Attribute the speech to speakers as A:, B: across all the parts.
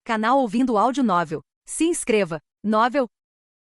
A: Canal Ouvindo Áudio Novel. Se inscreva. Novel.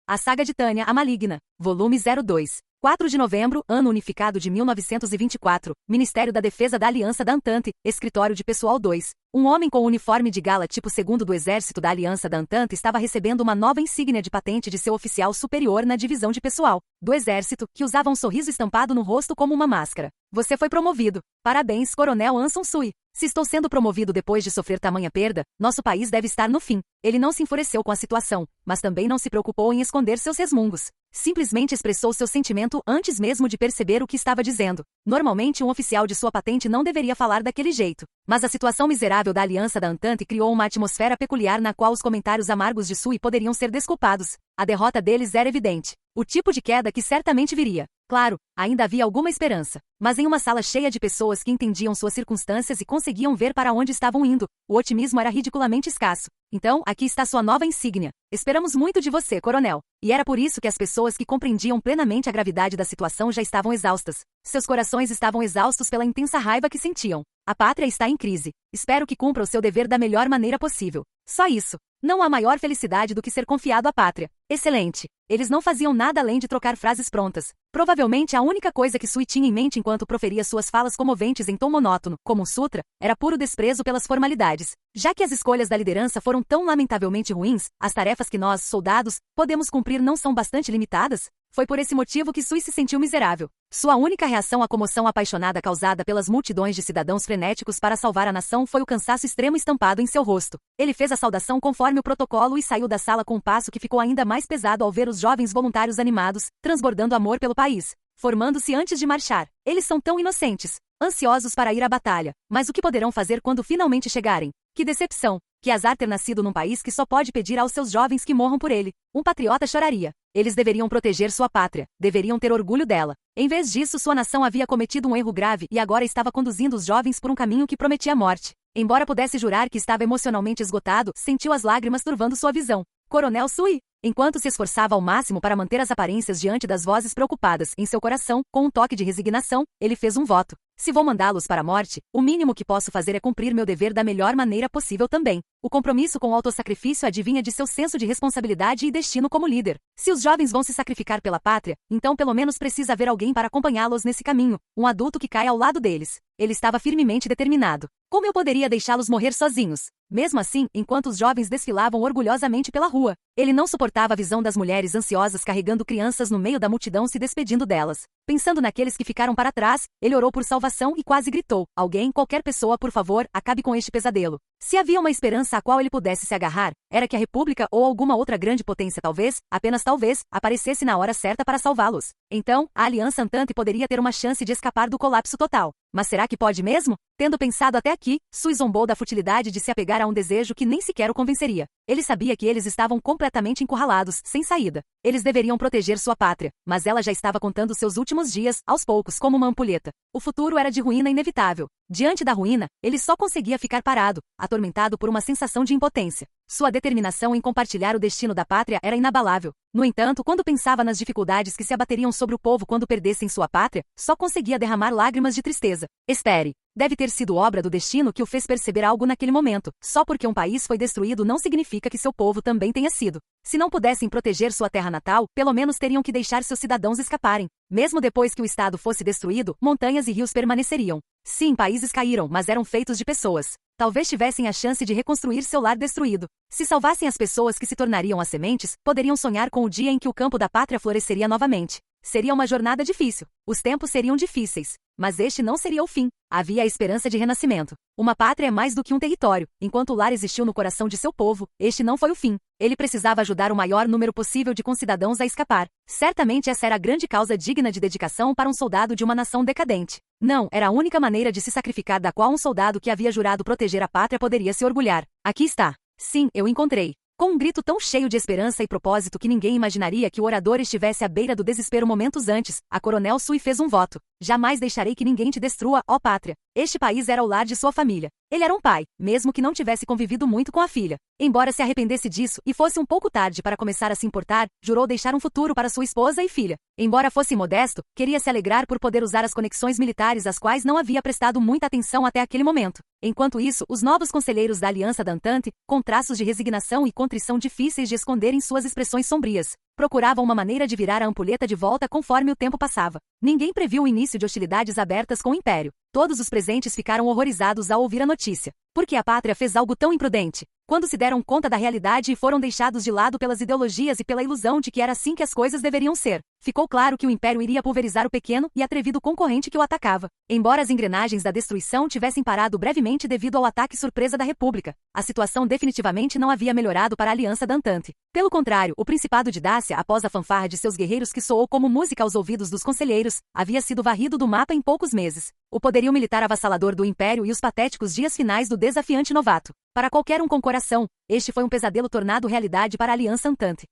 A: A Saga de Tânia, a Maligna. Volume 02. 4 de novembro, ano unificado de 1924, Ministério da Defesa da Aliança da Antante, Escritório de Pessoal 2. Um homem com uniforme de gala tipo segundo do Exército da Aliança da Antante estava recebendo uma nova insígnia de patente de seu oficial superior na divisão de pessoal do Exército, que usava um sorriso estampado no rosto como uma máscara. Você foi promovido. Parabéns, Coronel Anson Sui. Se estou sendo promovido depois de sofrer tamanha perda, nosso país deve estar no fim. Ele não se enfureceu com a situação, mas também não se preocupou em esconder seus resmungos. Simplesmente expressou seu sentimento antes mesmo de perceber o que estava dizendo. Normalmente um oficial de sua patente não deveria falar daquele jeito. Mas a situação miserável da Aliança da Antante criou uma atmosfera peculiar na qual os comentários amargos de Sui poderiam ser desculpados. A derrota deles era evidente. O tipo de queda que certamente viria. Claro, ainda havia alguma esperança. Mas em uma sala cheia de pessoas que entendiam suas circunstâncias e conseguiam ver para onde estavam indo, o otimismo era ridiculamente escasso. Então, aqui está sua nova insígnia. Esperamos muito de você, coronel. E era por isso que as pessoas que compreendiam plenamente a gravidade da situação já estavam exaustas. Seus corações estavam exaustos pela intensa raiva que sentiam. A pátria está em crise. Espero que cumpra o seu dever da melhor maneira possível. Só isso. Não há maior felicidade do que ser confiado à pátria. Excelente. Eles não faziam nada além de trocar frases prontas. Provavelmente a única coisa que Sui tinha em mente enquanto proferia suas falas comoventes em tom monótono, como um sutra, era puro desprezo pelas formalidades. Já que as escolhas da liderança foram tão lamentavelmente ruins, as tarefas que nós, soldados, podemos cumprir não são bastante limitadas? Foi por esse motivo que Sui se sentiu miserável. Sua única reação à comoção apaixonada causada pelas multidões de cidadãos frenéticos para salvar a nação foi o cansaço extremo estampado em seu rosto. Ele fez a saudação conforme o protocolo e saiu da sala com um passo que ficou ainda mais pesado ao ver os jovens voluntários animados, transbordando amor pelo país, formando-se antes de marchar. Eles são tão inocentes, ansiosos para ir à batalha, mas o que poderão fazer quando finalmente chegarem? Que decepção! Que azar ter nascido num país que só pode pedir aos seus jovens que morram por ele. Um patriota choraria. Eles deveriam proteger sua pátria, deveriam ter orgulho dela. Em vez disso, sua nação havia cometido um erro grave e agora estava conduzindo os jovens por um caminho que prometia morte. Embora pudesse jurar que estava emocionalmente esgotado, sentiu as lágrimas turvando sua visão. Coronel Sui, enquanto se esforçava ao máximo para manter as aparências diante das vozes preocupadas em seu coração, com um toque de resignação, ele fez um voto. Se vou mandá-los para a morte, o mínimo que posso fazer é cumprir meu dever da melhor maneira possível também. O compromisso com o autossacrifício advinha de seu senso de responsabilidade e destino como líder. Se os jovens vão se sacrificar pela pátria, então pelo menos precisa haver alguém para acompanhá-los nesse caminho, um adulto que caia ao lado deles. Ele estava firmemente determinado. Como eu poderia deixá-los morrer sozinhos? Mesmo assim, enquanto os jovens desfilavam orgulhosamente pela rua, ele não suportava a visão das mulheres ansiosas carregando crianças no meio da multidão se despedindo delas. Pensando naqueles que ficaram para trás, ele orou por salvação e quase gritou: alguém, qualquer pessoa, por favor, acabe com este pesadelo. Se havia uma esperança a qual ele pudesse se agarrar, era que a República ou alguma outra grande potência talvez, apenas talvez, aparecesse na hora certa para salvá-los. Então, a Aliança Antante poderia ter uma chance de escapar do colapso total. Mas será que pode mesmo? Tendo pensado até aqui, Sui zombou da futilidade de se apegar a um desejo que nem sequer o convenceria. Ele sabia que eles estavam completamente encurralados, sem saída. Eles deveriam proteger sua pátria, mas ela já estava contando seus últimos dias, aos poucos, como uma ampulheta. O futuro era de ruína inevitável. Diante da ruína, ele só conseguia ficar parado, atormentado por uma sensação de impotência. Sua determinação em compartilhar o destino da pátria era inabalável. No entanto, quando pensava nas dificuldades que se abateriam sobre o povo quando perdessem sua pátria, só conseguia derramar lágrimas de tristeza. Espere. Deve ter sido obra do destino que o fez perceber algo naquele momento. Só porque um país foi destruído não significa que seu povo também tenha sido. Se não pudessem proteger sua terra natal, pelo menos teriam que deixar seus cidadãos escaparem. Mesmo depois que o Estado fosse destruído, montanhas e rios permaneceriam. Sim, países caíram, mas eram feitos de pessoas. Talvez tivessem a chance de reconstruir seu lar destruído. Se salvassem as pessoas que se tornariam as sementes, poderiam sonhar com o dia em que o campo da pátria floresceria novamente. Seria uma jornada difícil. Os tempos seriam difíceis. Mas este não seria o fim. Havia a esperança de renascimento. Uma pátria é mais do que um território. Enquanto o lar existiu no coração de seu povo, este não foi o fim. Ele precisava ajudar o maior número possível de concidadãos a escapar. Certamente essa era a grande causa digna de dedicação para um soldado de uma nação decadente. Não, era a única maneira de se sacrificar da qual um soldado que havia jurado proteger a pátria poderia se orgulhar. Aqui está. Sim, eu encontrei. Com um grito tão cheio de esperança e propósito que ninguém imaginaria que o orador estivesse à beira do desespero momentos antes, a Coronel Sui fez um voto. Jamais deixarei que ninguém te destrua, ó pátria. Este país era o lar de sua família. Ele era um pai, mesmo que não tivesse convivido muito com a filha. Embora se arrependesse disso e fosse um pouco tarde para começar a se importar, jurou deixar um futuro para sua esposa e filha. Embora fosse modesto, queria se alegrar por poder usar as conexões militares às quais não havia prestado muita atenção até aquele momento. Enquanto isso, os novos conselheiros da Aliança da Entente, com traços de resignação e contrição difíceis de esconder em suas expressões sombrias, procuravam uma maneira de virar a ampulheta de volta conforme o tempo passava. Ninguém previu o início de hostilidades abertas com o Império. Todos os presentes ficaram horrorizados ao ouvir a notícia. Por que a pátria fez algo tão imprudente? Quando se deram conta da realidade e foram deixados de lado pelas ideologias e pela ilusão de que era assim que as coisas deveriam ser, ficou claro que o Império iria pulverizar o pequeno e atrevido concorrente que o atacava. Embora as engrenagens da destruição tivessem parado brevemente devido ao ataque surpresa da República, a situação definitivamente não havia melhorado para a Aliança da Entente. Pelo contrário, o Principado de Dácia, após a fanfarra de seus guerreiros que soou como música aos ouvidos dos conselheiros, havia sido varrido do mapa em poucos meses. O poderio militar avassalador do Império e os patéticos dias finais do desafiante novato. Para qualquer um com coração, este foi um pesadelo tornado realidade para a Aliança Entente.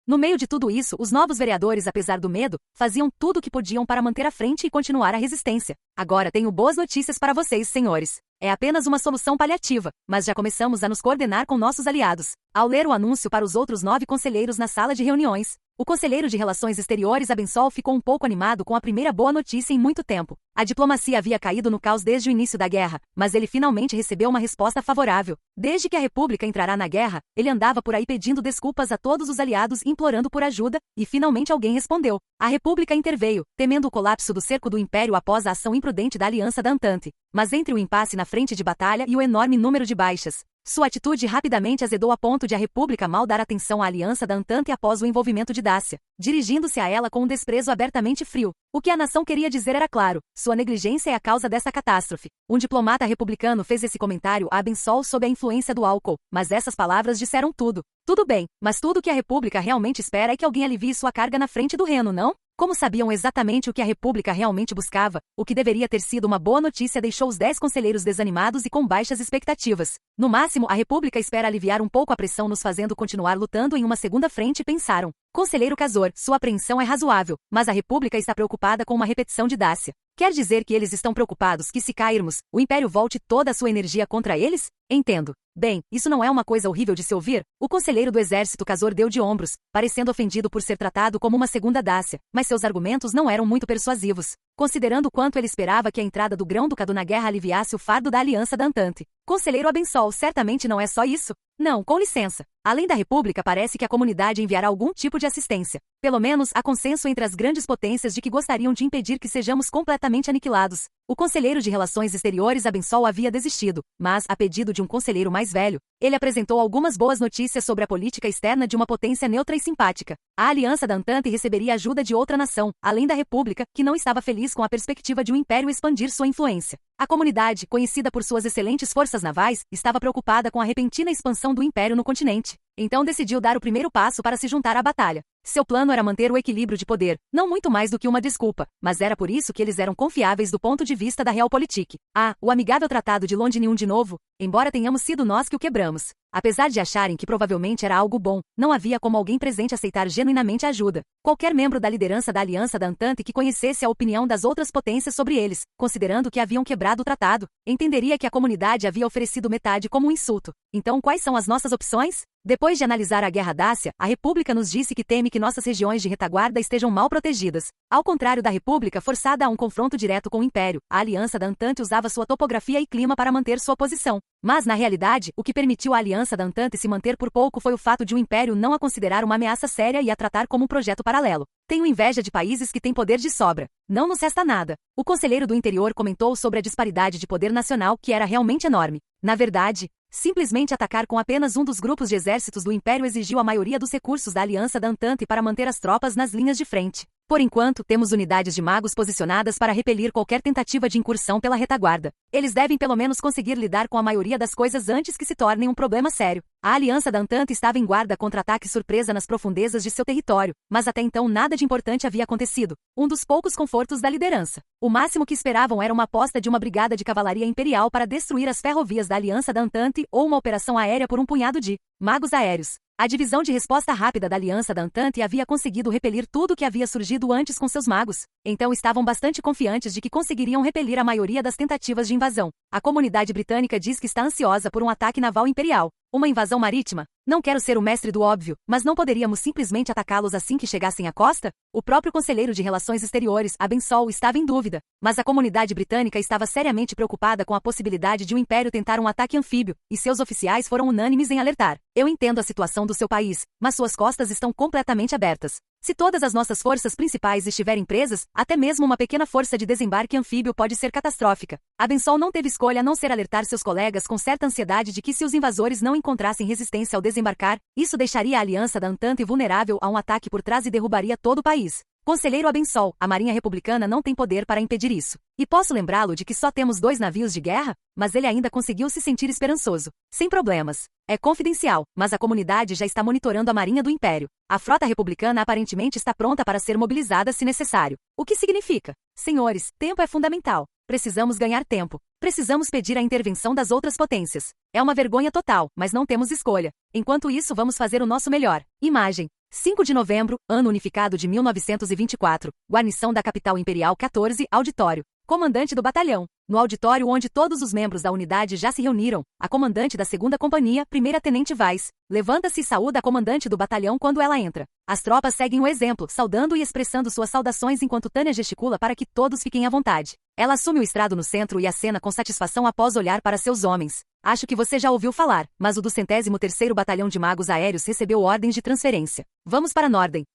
A: No meio de tudo isso, os novos vereadores, apesar do medo, faziam tudo o que podiam para manter a frente e continuar a resistência. Agora tenho boas notícias para vocês, senhores. É apenas uma solução paliativa, mas já começamos a nos coordenar com nossos aliados. Ao ler o anúncio para os outros 9 conselheiros na sala de reuniões, o conselheiro de Relações Exteriores Abensol ficou um pouco animado com a primeira boa notícia em muito tempo. A diplomacia havia caído no caos desde o início da guerra, mas ele finalmente recebeu uma resposta favorável. Desde que a República entrará na guerra, ele andava por aí pedindo desculpas a todos os aliados, implorando por ajuda, e finalmente alguém respondeu. A República interveio, temendo o colapso do cerco do Império após a ação imprudente da Aliança da Entente. Mas entre o impasse na frente de batalha e o enorme número de baixas, sua atitude rapidamente azedou a ponto de a República mal dar atenção à Aliança da Entente após o envolvimento de Dácia, dirigindo-se a ela com um desprezo abertamente frio. O que a nação queria dizer era claro: sua negligência é a causa dessa catástrofe. Um diplomata republicano fez esse comentário a Abensol sob a influência do álcool, mas essas palavras disseram tudo. Tudo bem, mas tudo o que a República realmente espera é que alguém alivie sua carga na frente do Reno, não? Como sabiam exatamente o que a República realmente buscava, o que deveria ter sido uma boa notícia deixou os 10 conselheiros desanimados e com baixas expectativas. No máximo, a República espera aliviar um pouco a pressão nos fazendo continuar lutando em uma segunda frente, pensaram. Conselheiro Casor, sua apreensão é razoável, mas a República está preocupada com uma repetição de Dácia. Quer dizer que eles estão preocupados que se cairmos, o Império volte toda a sua energia contra eles? Entendo. Bem, isso não é uma coisa horrível de se ouvir? O conselheiro do exército Casor deu de ombros, parecendo ofendido por ser tratado como uma segunda Dácia, mas seus argumentos não eram muito persuasivos, considerando o quanto ele esperava que a entrada do Grão-Ducado na guerra aliviasse o fardo da Aliança da Entente. Conselheiro Abensol, certamente não é só isso? Não, com licença. Além da República, parece que a comunidade enviará algum tipo de assistência. Pelo menos, há consenso entre as grandes potências de que gostariam de impedir que sejamos completamente aniquilados. O conselheiro de Relações Exteriores Abensol havia desistido, mas, a pedido de um conselheiro mais velho, ele apresentou algumas boas notícias sobre a política externa de uma potência neutra e simpática. A Aliança da Entente receberia ajuda de outra nação, além da República, que não estava feliz com a perspectiva de um império expandir sua influência. A comunidade, conhecida por suas excelentes forças navais, estava preocupada com a repentina expansão do império no continente. Então decidiu dar o primeiro passo para se juntar à batalha. Seu plano era manter o equilíbrio de poder, não muito mais do que uma desculpa, mas era por isso que eles eram confiáveis do ponto de vista da Realpolitik. O amigável Tratado de Londinium de novo, embora tenhamos sido nós que o quebramos. Apesar de acharem que provavelmente era algo bom, não havia como alguém presente aceitar genuinamente a ajuda. Qualquer membro da liderança da Aliança da Entente que conhecesse a opinião das outras potências sobre eles, considerando que haviam quebrado o tratado, entenderia que a comunidade havia oferecido metade como um insulto. Então quais são as nossas opções? Depois de analisar a Guerra Dácia, a República nos disse que teme que nossas regiões de retaguarda estejam mal protegidas. Ao contrário da República forçada a um confronto direto com o Império, a Aliança da Entente usava sua topografia e clima para manter sua posição. Mas, na realidade, o que permitiu à Aliança da Entente se manter por pouco foi o fato de o Império não a considerar uma ameaça séria e a tratar como um projeto paralelo. Tenho inveja de países que têm poder de sobra. Não nos resta nada. O conselheiro do interior comentou sobre a disparidade de poder nacional que era realmente enorme. Na verdade, simplesmente atacar com apenas um dos grupos de exércitos do Império exigiu a maioria dos recursos da Aliança da Entente para manter as tropas nas linhas de frente. Por enquanto, temos unidades de magos posicionadas para repelir qualquer tentativa de incursão pela retaguarda. Eles devem pelo menos conseguir lidar com a maioria das coisas antes que se tornem um problema sério. A Aliança da Entente estava em guarda contra ataque surpresa nas profundezas de seu território, mas até então nada de importante havia acontecido. Um dos poucos confortos da liderança. O máximo que esperavam era uma aposta de uma brigada de cavalaria imperial para destruir as ferrovias da Aliança da Entente ou uma operação aérea por um punhado de magos aéreos. A divisão de resposta rápida da Aliança da Entente havia conseguido repelir tudo que havia surgido antes com seus magos, então estavam bastante confiantes de que conseguiriam repelir a maioria das tentativas de invasão. A comunidade britânica diz que está ansiosa por um ataque naval imperial. Uma invasão marítima? Não quero ser o mestre do óbvio, mas não poderíamos simplesmente atacá-los assim que chegassem à costa? O próprio conselheiro de Relações Exteriores, Abensol, estava em dúvida, mas a comunidade britânica estava seriamente preocupada com a possibilidade de o Império tentar um ataque anfíbio, e seus oficiais foram unânimes em alertar. Eu entendo a situação do seu país, mas suas costas estão completamente abertas. Se todas as nossas forças principais estiverem presas, até mesmo uma pequena força de desembarque anfíbio pode ser catastrófica. Abensol não teve escolha a não ser alertar seus colegas com certa ansiedade de que se os invasores não encontrassem resistência ao desembarcar, isso deixaria a Aliança da Entente vulnerável a um ataque por trás e derrubaria todo o país. Conselheiro Abensol, a Marinha Republicana não tem poder para impedir isso. E posso lembrá-lo de que só temos 2 navios de guerra? Mas ele ainda conseguiu se sentir esperançoso. Sem problemas. É confidencial, mas a comunidade já está monitorando a Marinha do Império. A frota republicana aparentemente está pronta para ser mobilizada se necessário. O que significa? Senhores, tempo é fundamental. Precisamos ganhar tempo. Precisamos pedir a intervenção das outras potências. É uma vergonha total, mas não temos escolha. Enquanto isso, vamos fazer o nosso melhor. Imagem. 5 de novembro, ano unificado de 1924. Guarnição da capital imperial 14, auditório. Comandante do batalhão. No auditório onde todos os membros da unidade já se reuniram, a comandante da 2ª companhia, primeira-tenente Weiss, levanta-se e saúda a comandante do batalhão quando ela entra. As tropas seguem o exemplo, saudando e expressando suas saudações enquanto Tânia gesticula para que todos fiquem à vontade. Ela assume o estrado no centro e acena com satisfação após olhar para seus homens. Acho que você já ouviu falar, mas o do 103º Batalhão de Magos Aéreos recebeu ordens de transferência. Vamos para Norden.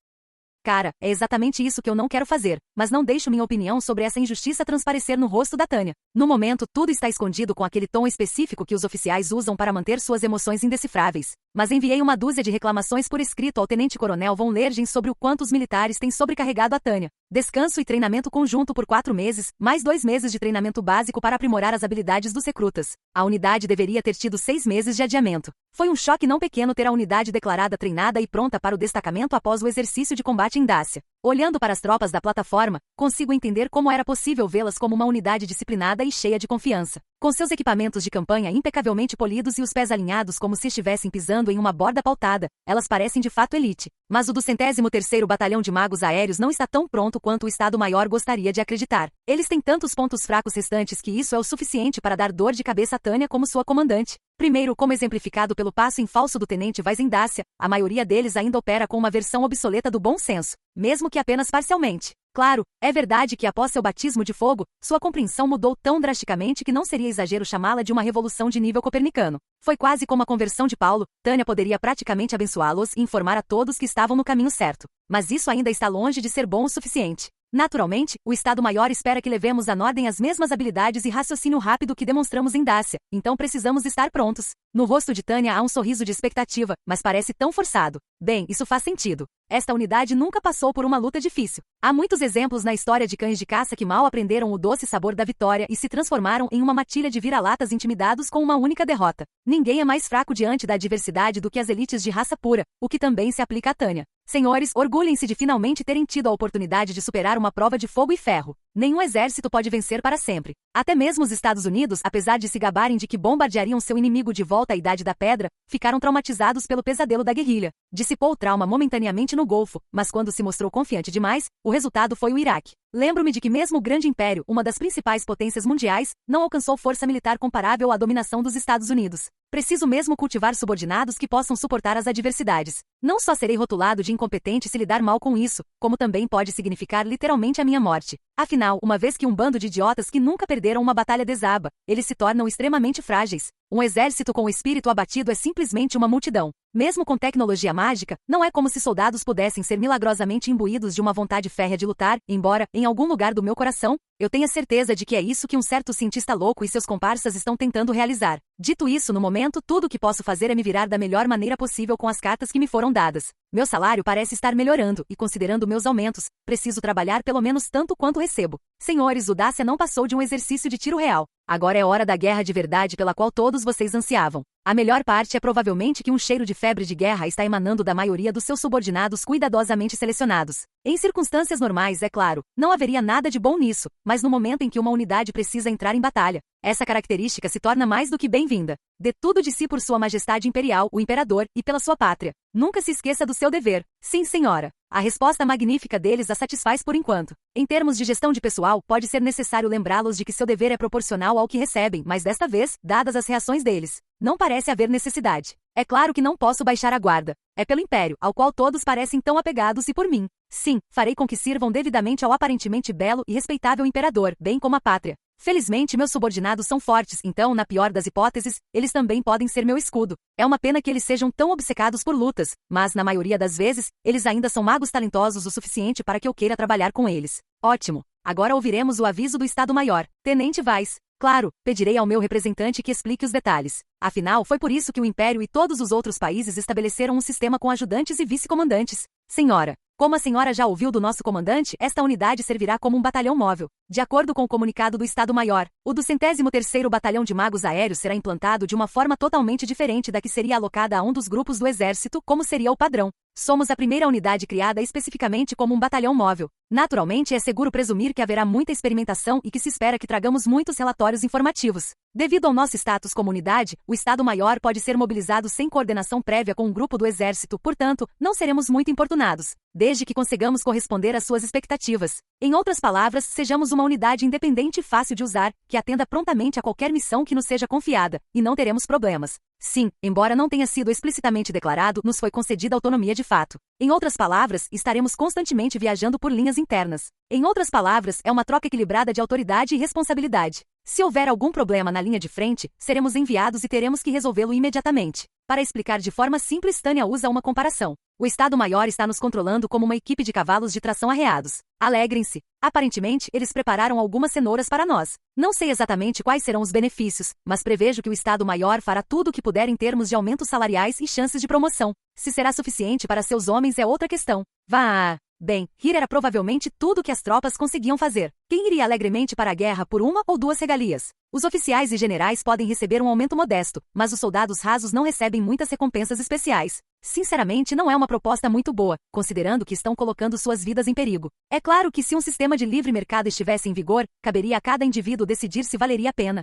A: Cara, é exatamente isso que eu não quero fazer, mas não deixo minha opinião sobre essa injustiça transparecer no rosto da Tânia. No momento, tudo está escondido com aquele tom específico que os oficiais usam para manter suas emoções indecifráveis. Mas enviei uma dúzia de reclamações por escrito ao tenente-coronel von Lergen sobre o quanto os militares têm sobrecarregado a Tânia. Descanso e treinamento conjunto por 4 meses, mais 2 meses de treinamento básico para aprimorar as habilidades dos recrutas. A unidade deveria ter tido 6 meses de adiamento. Foi um choque não pequeno ter a unidade declarada treinada e pronta para o destacamento após o exercício de combate em Dácia. Olhando para as tropas da plataforma, consigo entender como era possível vê-las como uma unidade disciplinada e cheia de confiança. Com seus equipamentos de campanha impecavelmente polidos e os pés alinhados como se estivessem pisando em uma borda pautada, elas parecem de fato elite. Mas o do 103º Batalhão de Magos Aéreos não está tão pronto quanto o Estado-Maior gostaria de acreditar. Eles têm tantos pontos fracos restantes que isso é o suficiente para dar dor de cabeça a Tânia como sua comandante. Primeiro, como exemplificado pelo passo em falso do tenente Weiss em Dácia, a maioria deles ainda opera com uma versão obsoleta do bom senso, mesmo que apenas parcialmente. Claro, é verdade que após seu batismo de fogo, sua compreensão mudou tão drasticamente que não seria exagero chamá-la de uma revolução de nível copernicano. Foi quase como a conversão de Paulo. Tânia poderia praticamente abençoá-los e informar a todos que estavam no caminho certo. Mas isso ainda está longe de ser bom o suficiente. Naturalmente, o Estado-Maior espera que levemos a Norden as mesmas habilidades e raciocínio rápido que demonstramos em Dácia, então precisamos estar prontos. No rosto de Tânia há um sorriso de expectativa, mas parece tão forçado. Bem, isso faz sentido. Esta unidade nunca passou por uma luta difícil. Há muitos exemplos na história de cães de caça que mal aprenderam o doce sabor da vitória e se transformaram em uma matilha de vira-latas intimidados com uma única derrota. Ninguém é mais fraco diante da adversidade do que as elites de raça pura, o que também se aplica a Tânia. Senhores, orgulhem-se de finalmente terem tido a oportunidade de superar uma prova de fogo e ferro. Nenhum exército pode vencer para sempre. Até mesmo os Estados Unidos, apesar de se gabarem de que bombardeariam seu inimigo de volta à Idade da Pedra, ficaram traumatizados pelo pesadelo da guerrilha. Dissipou o trauma momentaneamente no Golfo, mas quando se mostrou confiante demais, o resultado foi o Iraque. Lembro-me de que mesmo o Grande Império, uma das principais potências mundiais, não alcançou força militar comparável à dominação dos Estados Unidos. Preciso mesmo cultivar subordinados que possam suportar as adversidades. Não só serei rotulado de incompetente se lidar mal com isso, como também pode significar literalmente a minha morte. Afinal, uma vez que um bando de idiotas que nunca perderam uma batalha desaba, eles se tornam extremamente frágeis. Um exército com o espírito abatido é simplesmente uma multidão. Mesmo com tecnologia mágica, não é como se soldados pudessem ser milagrosamente imbuídos de uma vontade férrea de lutar, embora, em algum lugar do meu coração, eu tenha certeza de que é isso que um certo cientista louco e seus comparsas estão tentando realizar. Dito isso, no momento, tudo o que posso fazer é me virar da melhor maneira possível com as cartas que me foram dadas. Meu salário parece estar melhorando, e considerando meus aumentos, preciso trabalhar pelo menos tanto quanto recebo. Senhores, o Dácia não passou de um exercício de tiro real. Agora é hora da guerra de verdade pela qual todos vocês ansiavam. A melhor parte é provavelmente que um cheiro de febre de guerra está emanando da maioria dos seus subordinados cuidadosamente selecionados. Em circunstâncias normais, é claro, não haveria nada de bom nisso, mas no momento em que uma unidade precisa entrar em batalha, essa característica se torna mais do que bem-vinda. Dê tudo de si por Sua Majestade Imperial, o Imperador, e pela sua pátria. Nunca se esqueça do seu dever. Sim, senhora. A resposta magnífica deles a satisfaz por enquanto. Em termos de gestão de pessoal, pode ser necessário lembrá-los de que seu dever é proporcional ao que recebem, mas desta vez, dadas as reações deles, não parece haver necessidade. É claro que não posso baixar a guarda. É pelo império, ao qual todos parecem tão apegados e por mim. Sim, farei com que sirvam devidamente ao aparentemente belo e respeitável imperador, bem como a pátria. Felizmente meus subordinados são fortes, então, na pior das hipóteses, eles também podem ser meu escudo. É uma pena que eles sejam tão obcecados por lutas, mas, na maioria das vezes, eles ainda são magos talentosos o suficiente para que eu queira trabalhar com eles. Ótimo. Agora ouviremos o aviso do Estado-Maior. Tenente Weiss. Claro, pedirei ao meu representante que explique os detalhes. Afinal, foi por isso que o Império e todos os outros países estabeleceram um sistema com ajudantes e vice-comandantes. Senhora, como a senhora já ouviu do nosso comandante, esta unidade servirá como um batalhão móvel. De acordo com o comunicado do Estado-Maior, o do 113º Batalhão de Magos Aéreos será implantado de uma forma totalmente diferente da que seria alocada a um dos grupos do Exército, como seria o padrão. Somos a primeira unidade criada especificamente como um batalhão móvel. Naturalmente, é seguro presumir que haverá muita experimentação e que se espera que tragamos muitos relatórios informativos. Devido ao nosso status como unidade, o Estado-Maior pode ser mobilizado sem coordenação prévia com um grupo do Exército, portanto, não seremos muito importunados, desde que consigamos corresponder às suas expectativas. Em outras palavras, sejamos uma unidade independente e fácil de usar, que atenda prontamente a qualquer missão que nos seja confiada, e não teremos problemas. Sim, embora não tenha sido explicitamente declarado, nos foi concedida autonomia de fato. Em outras palavras, estaremos constantemente viajando por linhas internas. Em outras palavras, é uma troca equilibrada de autoridade e responsabilidade. Se houver algum problema na linha de frente, seremos enviados e teremos que resolvê-lo imediatamente. Para explicar de forma simples, Tânia usa uma comparação. O Estado-Maior está nos controlando como uma equipe de cavalos de tração arreados. Alegrem-se. Aparentemente, eles prepararam algumas cenouras para nós. Não sei exatamente quais serão os benefícios, mas prevejo que o Estado-Maior fará tudo o que puder em termos de aumentos salariais e chances de promoção. Se será suficiente para seus homens é outra questão. Vá! Bem, rir era provavelmente tudo que as tropas conseguiam fazer. Quem iria alegremente para a guerra por uma ou duas regalias? Os oficiais e generais podem receber um aumento modesto, mas os soldados rasos não recebem muitas recompensas especiais. Sinceramente, não é uma proposta muito boa, considerando que estão colocando suas vidas em perigo. É claro que se um sistema de livre mercado estivesse em vigor, caberia a cada indivíduo decidir se valeria a pena.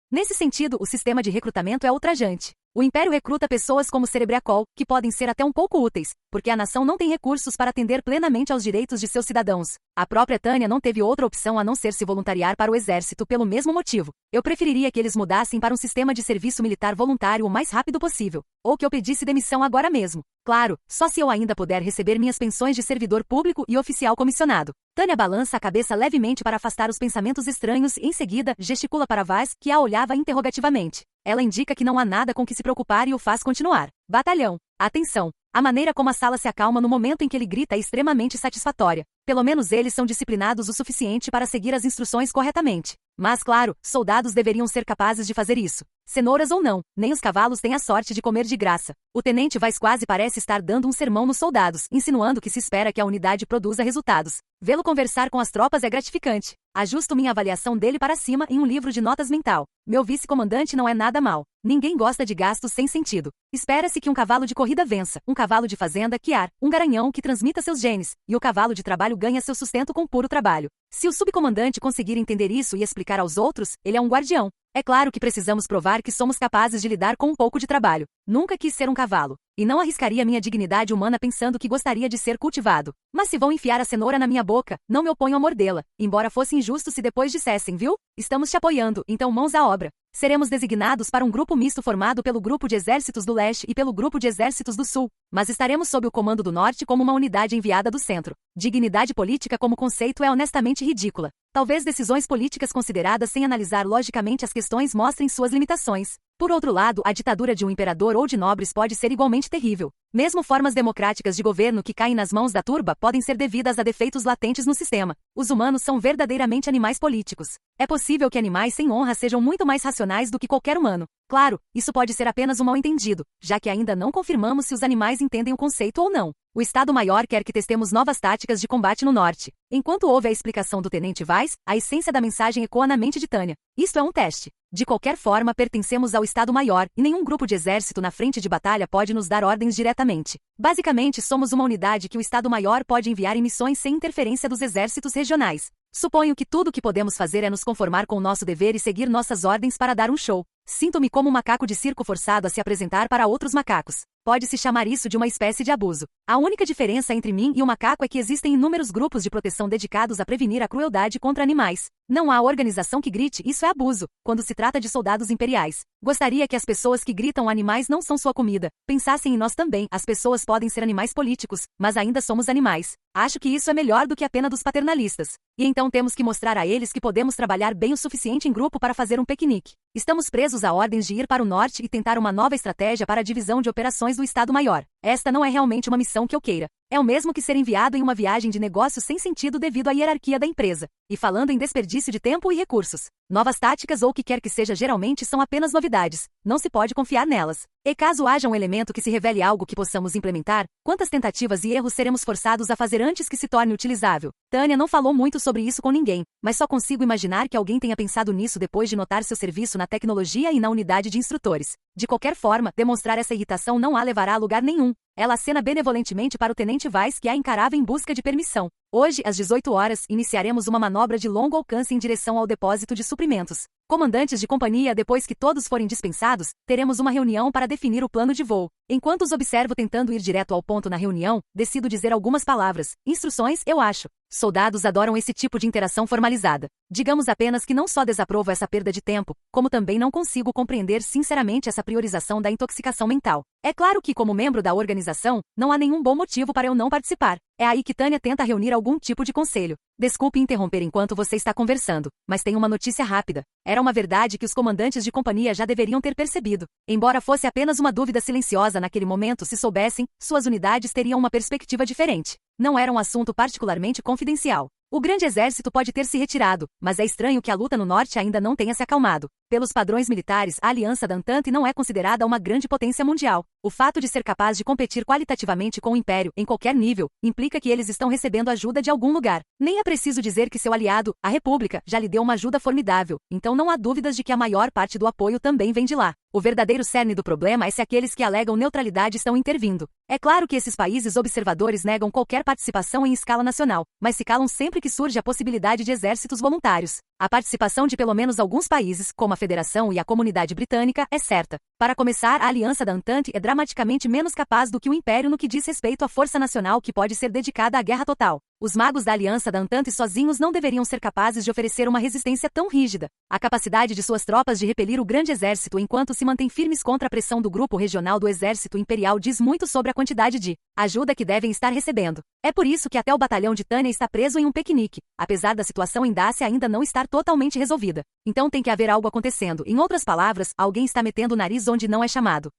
A: Nesse sentido, o sistema de recrutamento é ultrajante. O Império recruta pessoas como Cerebriacol, que podem ser até um pouco úteis, porque a nação não tem recursos para atender plenamente aos direitos de seus cidadãos. A própria Tânia não teve outra opção a não ser se voluntariar para o exército pelo mesmo motivo. Eu preferiria que eles mudassem para um sistema de serviço militar voluntário o mais rápido possível, ou que eu pedisse demissão agora mesmo. Claro, só se eu ainda puder receber minhas pensões de servidor público e oficial comissionado. Tânia balança a cabeça levemente para afastar os pensamentos estranhos e, em seguida, gesticula para Vaz, que a olhava interrogativamente. Ela indica que não há nada com que se preocupar e o faz continuar. Batalhão. Atenção! A maneira como a sala se acalma no momento em que ele grita é extremamente satisfatória. Pelo menos eles são disciplinados o suficiente para seguir as instruções corretamente. Mas, claro, soldados deveriam ser capazes de fazer isso. Cenouras ou não, nem os cavalos têm a sorte de comer de graça. O tenente Weiss quase parece estar dando um sermão nos soldados, insinuando que se espera que a unidade produza resultados. Vê-lo conversar com as tropas é gratificante. Ajusto minha avaliação dele para cima em um livro de notas mental. Meu vice-comandante não é nada mal. Ninguém gosta de gastos sem sentido. Espera-se que um cavalo de corrida vença, um cavalo de fazenda guiar, um garanhão que transmita seus genes, e o cavalo de trabalho ganha seu sustento com puro trabalho. Se o subcomandante conseguir entender isso e explicar aos outros, ele é um guardião. É claro que precisamos provar que somos capazes de lidar com um pouco de trabalho. Nunca quis ser um cavalo. E não arriscaria minha dignidade humana pensando que gostaria de ser cultivado. Mas se vão enfiar a cenoura na minha boca, não me oponho a mordê-la. Embora fosse injusto se depois dissessem, viu? Estamos te apoiando, então mãos à obra. Seremos designados para um grupo misto formado pelo Grupo de Exércitos do Leste e pelo Grupo de Exércitos do Sul, mas estaremos sob o comando do Norte como uma unidade enviada do Centro. Dignidade política como conceito é honestamente ridícula. Talvez decisões políticas consideradas sem analisar logicamente as questões mostrem suas limitações. Por outro lado, a ditadura de um imperador ou de nobres pode ser igualmente terrível. Mesmo formas democráticas de governo que caem nas mãos da turba podem ser devidas a defeitos latentes no sistema. Os humanos são verdadeiramente animais políticos. É possível que animais sem honra sejam muito mais racionais do que qualquer humano. Claro, isso pode ser apenas um mal-entendido, já que ainda não confirmamos se os animais entendem o conceito ou não. O Estado-Maior quer que testemos novas táticas de combate no norte. Enquanto houve a explicação do tenente Weiss, a essência da mensagem ecoa na mente de Tânia. Isto é um teste. De qualquer forma, pertencemos ao Estado-Maior, e nenhum grupo de exército na frente de batalha pode nos dar ordens diretamente. Basicamente, somos uma unidade que o Estado-Maior pode enviar em missões sem interferência dos exércitos regionais. Suponho que tudo o que podemos fazer é nos conformar com o nosso dever e seguir nossas ordens para dar um show. Sinto-me como um macaco de circo forçado a se apresentar para outros macacos. Pode-se chamar isso de uma espécie de abuso. A única diferença entre mim e o macaco é que existem inúmeros grupos de proteção dedicados a prevenir a crueldade contra animais. Não há organização que grite isso é abuso, quando se trata de soldados imperiais. Gostaria que as pessoas que gritam animais não são sua comida pensassem em nós também. As pessoas podem ser animais políticos, mas ainda somos animais. Acho que isso é melhor do que a pena dos paternalistas. E então temos que mostrar a eles que podemos trabalhar bem o suficiente em grupo para fazer um piquenique. Estamos presos a ordens de ir para o norte e tentar uma nova estratégia para a divisão de operações do Estado-Maior. Esta não é realmente uma missão que eu queira. É o mesmo que ser enviado em uma viagem de negócios sem sentido devido à hierarquia da empresa. E falando em desperdício de tempo e recursos. Novas táticas ou o que quer que seja geralmente são apenas novidades. Não se pode confiar nelas. E caso haja um elemento que se revele algo que possamos implementar, quantas tentativas e erros seremos forçados a fazer antes que se torne utilizável? Tânia não falou muito sobre isso com ninguém, mas só consigo imaginar que alguém tenha pensado nisso depois de notar seu serviço na tecnologia e na unidade de instrutores. De qualquer forma, demonstrar essa irritação não a levará a lugar nenhum. Ela acena benevolentemente para o tenente Weiss que a encarava em busca de permissão. Hoje, às 18 horas, iniciaremos uma manobra de longo alcance em direção ao depósito de suprimentos. Comandantes de companhia, depois que todos forem dispensados, teremos uma reunião para definir o plano de voo. Enquanto os observo tentando ir direto ao ponto na reunião, decido dizer algumas palavras. Instruções, eu acho. Soldados adoram esse tipo de interação formalizada. Digamos apenas que não só desaprovo essa perda de tempo, como também não consigo compreender sinceramente essa priorização da intoxicação mental. É claro que, como membro da organização, não há nenhum bom motivo para eu não participar. É aí que Tânia tenta reunir algum tipo de conselho. Desculpe interromper enquanto você está conversando, mas tenho uma notícia rápida. Era uma verdade que os comandantes de companhia já deveriam ter percebido. Embora fosse apenas uma dúvida silenciosa naquele momento, se soubessem, suas unidades teriam uma perspectiva diferente. Não era um assunto particularmente confidencial. O grande exército pode ter se retirado, mas é estranho que a luta no norte ainda não tenha se acalmado. Pelos padrões militares, a Aliança da Entente não é considerada uma grande potência mundial. O fato de ser capaz de competir qualitativamente com o Império, em qualquer nível, implica que eles estão recebendo ajuda de algum lugar. Nem é preciso dizer que seu aliado, a República, já lhe deu uma ajuda formidável, então não há dúvidas de que a maior parte do apoio também vem de lá. O verdadeiro cerne do problema é se aqueles que alegam neutralidade estão intervindo. É claro que esses países observadores negam qualquer participação em escala nacional, mas se calam sempre que surge a possibilidade de exércitos voluntários. A participação de pelo menos alguns países, como a Federação e a Comunidade Britânica, é certa. Para começar, a Aliança da Entente é dramaticamente menos capaz do que o Império no que diz respeito à força nacional que pode ser dedicada à guerra total. Os magos da Aliança da Entente sozinhos não deveriam ser capazes de oferecer uma resistência tão rígida. A capacidade de suas tropas de repelir o grande exército enquanto se mantém firmes contra a pressão do grupo regional do exército imperial diz muito sobre a quantidade de ajuda que devem estar recebendo. É por isso que até o batalhão de Tânia está preso em um piquenique, apesar da situação em Dácia ainda não estar totalmente resolvida. Então tem que haver algo acontecendo. Em outras palavras, alguém está metendo o nariz onde não é chamado.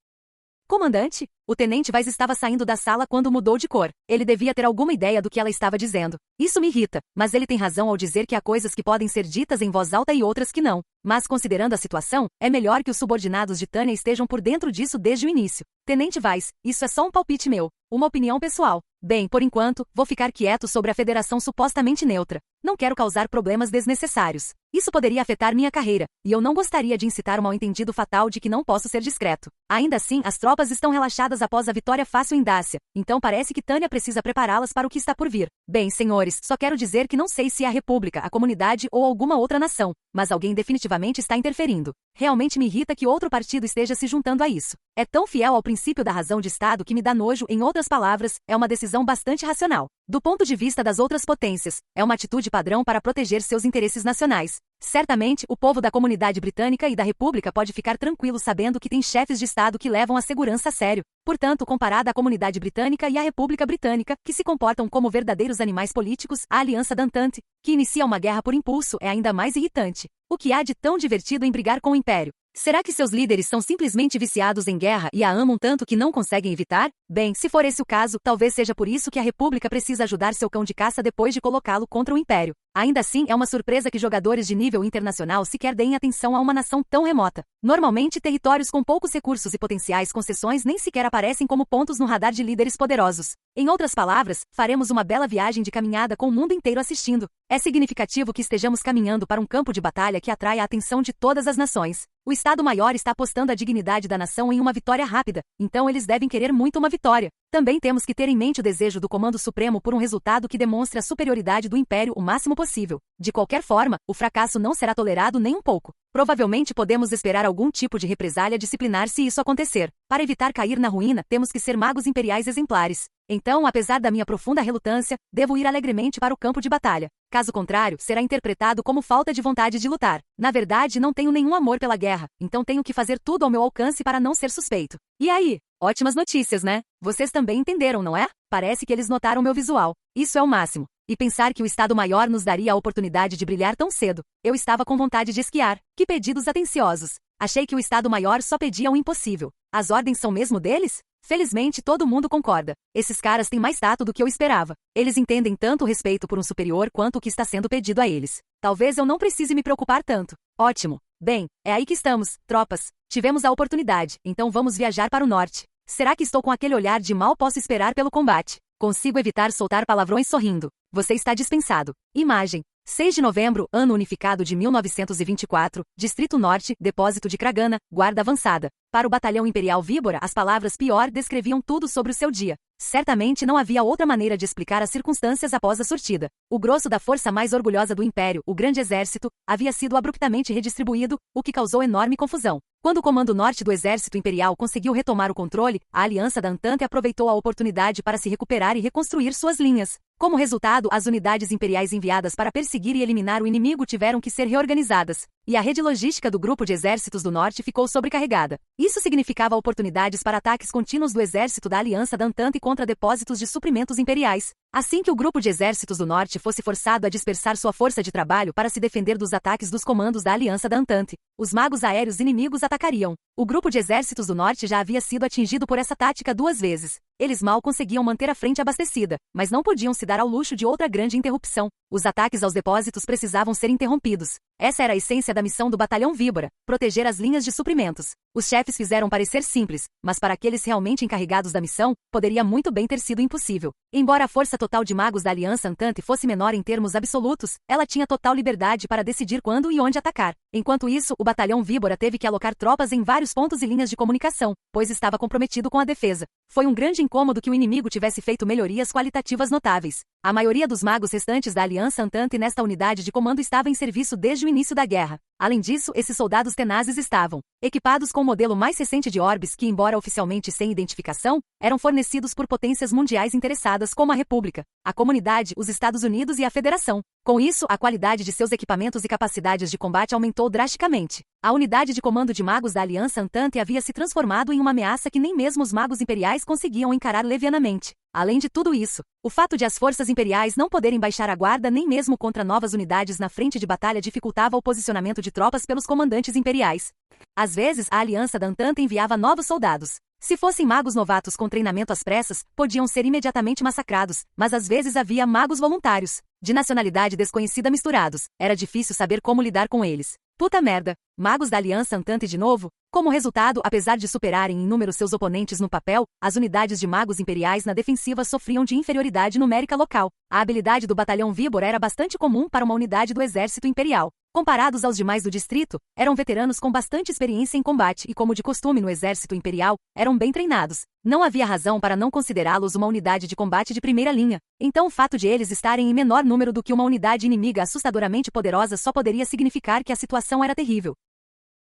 A: Comandante? O tenente Weiss estava saindo da sala quando mudou de cor. Ele devia ter alguma ideia do que ela estava dizendo. Isso me irrita, mas ele tem razão ao dizer que há coisas que podem ser ditas em voz alta e outras que não. Mas considerando a situação, é melhor que os subordinados de Tânia estejam por dentro disso desde o início. Tenente Weiss, isso é só um palpite meu. Uma opinião pessoal. Bem, por enquanto, vou ficar quieto sobre a federação supostamente neutra. Não quero causar problemas desnecessários. Isso poderia afetar minha carreira, e eu não gostaria de incitar o mal-entendido fatal de que não posso ser discreto. Ainda assim, as tropas estão relaxadas após a vitória fácil em Dácia, então parece que Tânia precisa prepará-las para o que está por vir. Bem, senhores, só quero dizer que não sei se é a República, a comunidade ou alguma outra nação, mas alguém definitivamente está interferindo. Realmente me irrita que outro partido esteja se juntando a isso. É tão fiel ao princípio da razão de Estado que me dá nojo, em outras palavras, é uma decisão bastante racional. Do ponto de vista das outras potências, é uma atitude padrão para proteger seus interesses nacionais. Certamente, o povo da comunidade britânica e da República pode ficar tranquilo sabendo que tem chefes de Estado que levam a segurança a sério. Portanto, comparada à comunidade britânica e à República Britânica, que se comportam como verdadeiros animais políticos, a Aliança da Entente, que inicia uma guerra por impulso, é ainda mais irritante. O que há de tão divertido em brigar com o Império? Será que seus líderes são simplesmente viciados em guerra e a amam tanto que não conseguem evitar? Bem, se for esse o caso, talvez seja por isso que a República precisa ajudar seu cão de caça depois de colocá-lo contra o Império. Ainda assim, é uma surpresa que jogadores de nível internacional sequer deem atenção a uma nação tão remota. Normalmente, territórios com poucos recursos e potenciais concessões nem sequer aparecem como pontos no radar de líderes poderosos. Em outras palavras, faremos uma bela viagem de caminhada com o mundo inteiro assistindo. É significativo que estejamos caminhando para um campo de batalha que atrai a atenção de todas as nações. O Estado-Maior está apostando a dignidade da nação em uma vitória rápida, então eles devem querer muito uma vitória. Também temos que ter em mente o desejo do Comando Supremo por um resultado que demonstre a superioridade do Império o máximo possível. De qualquer forma, o fracasso não será tolerado nem um pouco. Provavelmente podemos esperar algum tipo de represália disciplinar se isso acontecer. Para evitar cair na ruína, temos que ser magos imperiais exemplares. Então, apesar da minha profunda relutância, devo ir alegremente para o campo de batalha. Caso contrário, será interpretado como falta de vontade de lutar. Na verdade, não tenho nenhum amor pela guerra, então tenho que fazer tudo ao meu alcance para não ser suspeito. E aí? Ótimas notícias, né? Vocês também entenderam, não é? Parece que eles notaram meu visual. Isso é o máximo. E pensar que o Estado-Maior nos daria a oportunidade de brilhar tão cedo. Eu estava com vontade de esquiar. Que pedidos atenciosos. Achei que o Estado-Maior só pedia o impossível. As ordens são mesmo deles? Felizmente todo mundo concorda. Esses caras têm mais tato do que eu esperava. Eles entendem tanto o respeito por um superior quanto o que está sendo pedido a eles. Talvez eu não precise me preocupar tanto. Ótimo. Bem, é aí que estamos, tropas. Tivemos a oportunidade, então vamos viajar para o norte. Será que estou com aquele olhar de mal posso esperar pelo combate? Consigo evitar soltar palavrões sorrindo. Você está dispensado. Imagem. 6 de novembro, ano unificado de 1924, Distrito Norte, Depósito de Kragana, Guarda Avançada. Para o Batalhão Imperial Víbora, as palavras pior descreviam tudo sobre o seu dia. Certamente não havia outra maneira de explicar as circunstâncias após a sortida. O grosso da força mais orgulhosa do Império, o Grande Exército, havia sido abruptamente redistribuído, o que causou enorme confusão. Quando o Comando Norte do Exército Imperial conseguiu retomar o controle, a Aliança da Antante aproveitou a oportunidade para se recuperar e reconstruir suas linhas. Como resultado, as unidades imperiais enviadas para perseguir e eliminar o inimigo tiveram que ser reorganizadas, e a rede logística do Grupo de Exércitos do Norte ficou sobrecarregada. Isso significava oportunidades para ataques contínuos do exército da Aliança da Antante contra depósitos de suprimentos imperiais. Assim que o Grupo de Exércitos do Norte fosse forçado a dispersar sua força de trabalho para se defender dos ataques dos comandos da Aliança da Antante, os magos aéreos inimigos atacariam. O Grupo de Exércitos do Norte já havia sido atingido por essa tática 2 vezes. Eles mal conseguiam manter a frente abastecida, mas não podiam se dar ao luxo de outra grande interrupção. Os ataques aos depósitos precisavam ser interrompidos. Essa era a essência da missão do Batalhão Víbora, proteger as linhas de suprimentos. Os chefes fizeram parecer simples, mas para aqueles realmente encarregados da missão, poderia muito bem ter sido impossível. Embora a força total de magos da Aliança Antante fosse menor em termos absolutos, ela tinha total liberdade para decidir quando e onde atacar. Enquanto isso, o Batalhão Víbora teve que alocar tropas em vários pontos e linhas de comunicação, pois estava comprometido com a defesa. Foi um grande incômodo que o inimigo tivesse feito melhorias qualitativas notáveis. A maioria dos magos restantes da Aliança Antante nesta unidade de comando estava em serviço desde o início da guerra. Além disso, esses soldados tenazes estavam equipados com o modelo mais recente de orbes que, embora oficialmente sem identificação, eram fornecidos por potências mundiais interessadas como a República, a Comunidade, os Estados Unidos e a Federação. Com isso, a qualidade de seus equipamentos e capacidades de combate aumentou drasticamente. A unidade de comando de magos da Aliança Antante havia se transformado em uma ameaça que nem mesmo os magos imperiais conseguiam encarar levianamente. Além de tudo isso, o fato de as forças imperiais não poderem baixar a guarda nem mesmo contra novas unidades na frente de batalha dificultava o posicionamento de tropas pelos comandantes imperiais. Às vezes, a Aliança da Antante enviava novos soldados. Se fossem magos novatos com treinamento às pressas, podiam ser imediatamente massacrados, mas às vezes havia magos voluntários, de nacionalidade desconhecida misturados. Era difícil saber como lidar com eles. Puta merda, magos da Aliança Antante de novo? Como resultado, apesar de superarem em número seus oponentes no papel, as unidades de magos imperiais na defensiva sofriam de inferioridade numérica local. A habilidade do Batalhão Víbora era bastante comum para uma unidade do Exército Imperial. Comparados aos demais do distrito, eram veteranos com bastante experiência em combate e, como de costume no Exército Imperial, eram bem treinados. Não havia razão para não considerá-los uma unidade de combate de primeira linha. Então o fato de eles estarem em menor número do que uma unidade inimiga assustadoramente poderosa só poderia significar que a situação era terrível.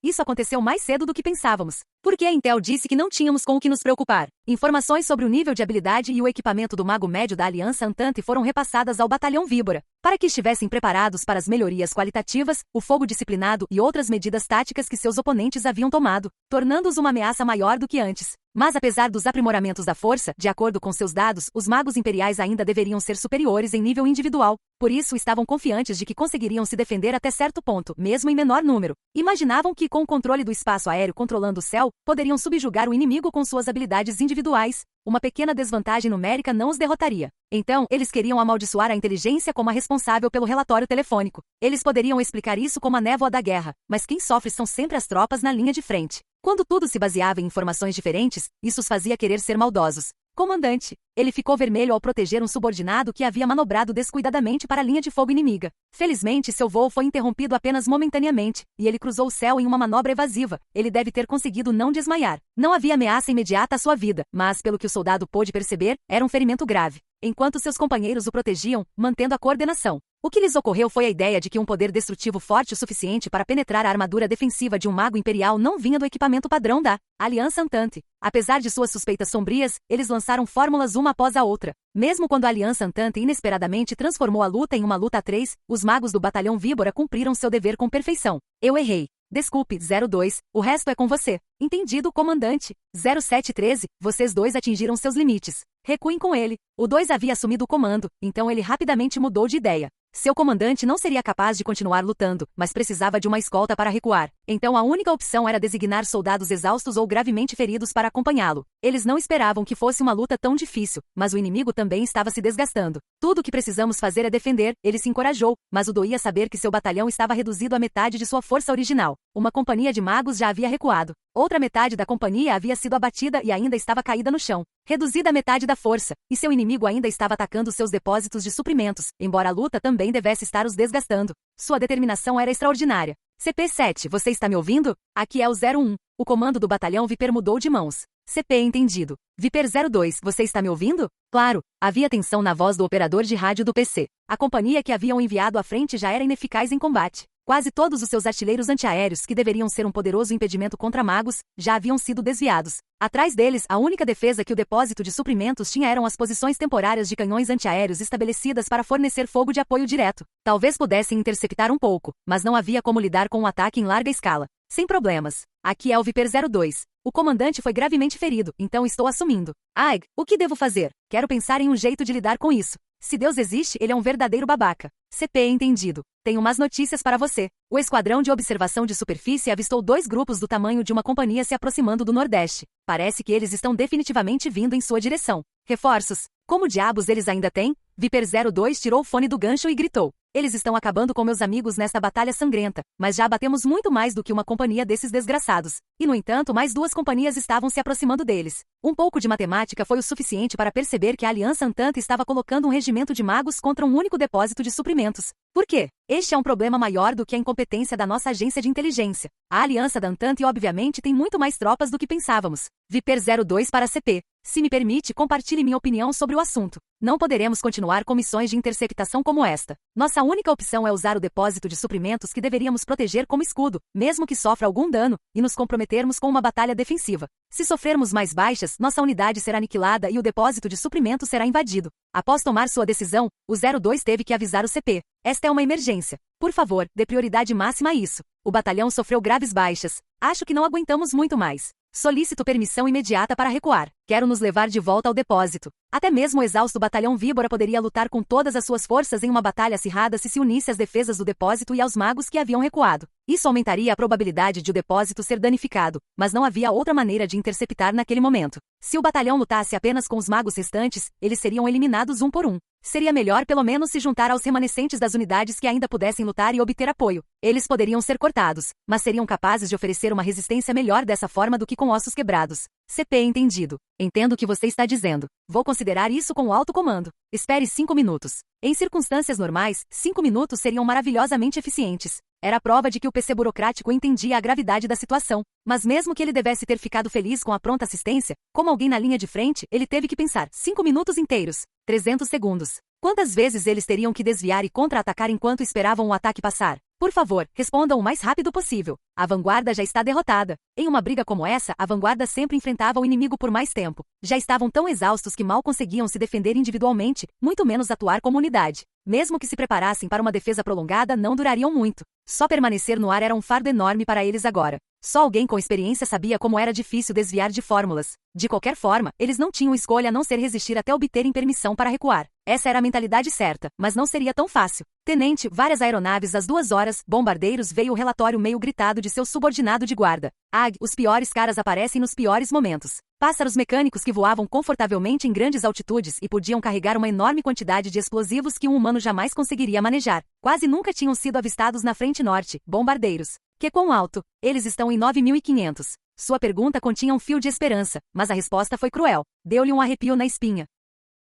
A: Isso aconteceu mais cedo do que pensávamos. Porque a Intel disse que não tínhamos com o que nos preocupar. Informações sobre o nível de habilidade e o equipamento do Mago Médio da Aliança Antante foram repassadas ao Batalhão Víbora, para que estivessem preparados para as melhorias qualitativas, o fogo disciplinado e outras medidas táticas que seus oponentes haviam tomado, tornando-os uma ameaça maior do que antes. Mas apesar dos aprimoramentos da força, de acordo com seus dados, os magos imperiais ainda deveriam ser superiores em nível individual. Por isso estavam confiantes de que conseguiriam se defender até certo ponto, mesmo em menor número. Imaginavam que, com o controle do espaço aéreo controlando o céu, poderiam subjugar o inimigo com suas habilidades individuais. Uma pequena desvantagem numérica não os derrotaria. Então, eles queriam amaldiçoar a inteligência como a responsável pelo relatório telefônico. Eles poderiam explicar isso como a névoa da guerra, mas quem sofre são sempre as tropas na linha de frente. Quando tudo se baseava em informações diferentes, isso os fazia querer ser maldosos. Comandante, Ele ficou vermelho ao proteger um subordinado que havia manobrado descuidadamente para a linha de fogo inimiga. Felizmente, seu voo foi interrompido apenas momentaneamente, e ele cruzou o céu em uma manobra evasiva. Ele deve ter conseguido não desmaiar. Não havia ameaça imediata à sua vida, mas, pelo que o soldado pôde perceber, era um ferimento grave. Enquanto seus companheiros o protegiam, mantendo a coordenação. O que lhes ocorreu foi a ideia de que um poder destrutivo forte o suficiente para penetrar a armadura defensiva de um mago imperial não vinha do equipamento padrão da Aliança Antante. Apesar de suas suspeitas sombrias, eles lançaram fórmulas uma após a outra. Mesmo quando a Aliança Antante inesperadamente transformou a luta em uma luta a três, os magos do Batalhão Víbora cumpriram seu dever com perfeição. Eu errei. Desculpe, 02, o resto é com você. Entendido, comandante. 0713, vocês dois atingiram seus limites. Recuem com ele. O 2 havia assumido o comando, então ele rapidamente mudou de ideia. Seu comandante não seria capaz de continuar lutando, mas precisava de uma escolta para recuar. Então a única opção era designar soldados exaustos ou gravemente feridos para acompanhá-lo. Eles não esperavam que fosse uma luta tão difícil, mas o inimigo também estava se desgastando. Tudo o que precisamos fazer é defender, ele se encorajou, mas o doía saber que seu batalhão estava reduzido à metade de sua força original. Uma companhia de magos já havia recuado. Outra metade da companhia havia sido abatida e ainda estava caída no chão, reduzida à metade da força, e seu inimigo ainda estava atacando seus depósitos de suprimentos, embora a luta também devesse estar os desgastando. Sua determinação era extraordinária. CP-7, você está me ouvindo? Aqui é o 01. O comando do batalhão Viper mudou de mãos. CP entendido. Viper 02, você está me ouvindo? Claro, havia tensão na voz do operador de rádio do PC. A companhia que haviam enviado à frente já era ineficaz em combate. Quase todos os seus artilheiros antiaéreos, que deveriam ser um poderoso impedimento contra magos, já haviam sido desviados. Atrás deles, a única defesa que o depósito de suprimentos tinha eram as posições temporárias de canhões antiaéreos estabelecidas para fornecer fogo de apoio direto. Talvez pudessem interceptar um pouco, mas não havia como lidar com um ataque em larga escala. Sem problemas. Aqui é o Viper 02. O comandante foi gravemente ferido, então estou assumindo. Aig, o que devo fazer? Quero pensar em um jeito de lidar com isso. Se Deus existe, ele é um verdadeiro babaca. CP entendido. Tenho más notícias para você. O esquadrão de observação de superfície avistou 2 grupos do tamanho de uma companhia se aproximando do Nordeste. Parece que eles estão definitivamente vindo em sua direção. Reforços. Como diabos eles ainda têm? Viper 02 tirou o fone do gancho e gritou. Eles estão acabando com meus amigos nesta batalha sangrenta, mas já abatemos muito mais do que uma companhia desses desgraçados. E no entanto, mais 2 companhias estavam se aproximando deles. Um pouco de matemática foi o suficiente para perceber que a Aliança Antante estava colocando um regimento de magos contra um único depósito de suprimentos. Por quê? Este é um problema maior do que a incompetência da nossa agência de inteligência. A Aliança da Antante obviamente tem muito mais tropas do que pensávamos. Viper 02 para CP. Se me permite, compartilhe minha opinião sobre o assunto. Não poderemos continuar com missões de interceptação como esta. Nossa única opção é usar o depósito de suprimentos que deveríamos proteger como escudo, mesmo que sofra algum dano, e nos comprometermos com uma batalha defensiva. Se sofrermos mais baixas, nossa unidade será aniquilada e o depósito de suprimentos será invadido. Após tomar sua decisão, o 02 teve que avisar o CP. Esta é uma emergência. Por favor, dê prioridade máxima a isso. O batalhão sofreu graves baixas. Acho que não aguentamos muito mais. Solicito permissão imediata para recuar. Quero nos levar de volta ao depósito. Até mesmo o exausto batalhão Víbora poderia lutar com todas as suas forças em uma batalha acirrada se unisse às defesas do depósito e aos magos que haviam recuado. Isso aumentaria a probabilidade de o depósito ser danificado, mas não havia outra maneira de interceptar naquele momento. Se o batalhão lutasse apenas com os magos restantes, eles seriam eliminados um por um. Seria melhor pelo menos se juntar aos remanescentes das unidades que ainda pudessem lutar e obter apoio. Eles poderiam ser cortados, mas seriam capazes de oferecer uma resistência melhor dessa forma do que com ossos quebrados. CP entendido. Entendo o que você está dizendo. Vou considerar isso com o alto comando. Espere 5 minutos. Em circunstâncias normais, 5 minutos seriam maravilhosamente eficientes. Era a prova de que o PC burocrático entendia a gravidade da situação. Mas mesmo que ele devesse ter ficado feliz com a pronta assistência, como alguém na linha de frente, ele teve que pensar 5 minutos inteiros. 300 segundos. Quantas vezes eles teriam que desviar e contra-atacar enquanto esperavam o ataque passar? Por favor, respondam o mais rápido possível. A vanguarda já está derrotada. Em uma briga como essa, a vanguarda sempre enfrentava o inimigo por mais tempo. Já estavam tão exaustos que mal conseguiam se defender individualmente, muito menos atuar como unidade. Mesmo que se preparassem para uma defesa prolongada, não durariam muito. Só permanecer no ar era um fardo enorme para eles agora. Só alguém com experiência sabia como era difícil desviar de fórmulas. De qualquer forma, eles não tinham escolha a não ser resistir até obterem permissão para recuar. Essa era a mentalidade certa, mas não seria tão fácil. Tenente, várias aeronaves às 2 horas, bombardeiros, veio o relatório meio gritado de seu subordinado de guarda. Ag, os piores caras aparecem nos piores momentos. Pássaros mecânicos que voavam confortavelmente em grandes altitudes e podiam carregar uma enorme quantidade de explosivos que um humano jamais conseguiria manejar. Quase nunca tinham sido avistados na frente norte, bombardeiros. Que quão alto? Eles estão em 9.500. Sua pergunta continha um fio de esperança, mas a resposta foi cruel. Deu-lhe um arrepio na espinha.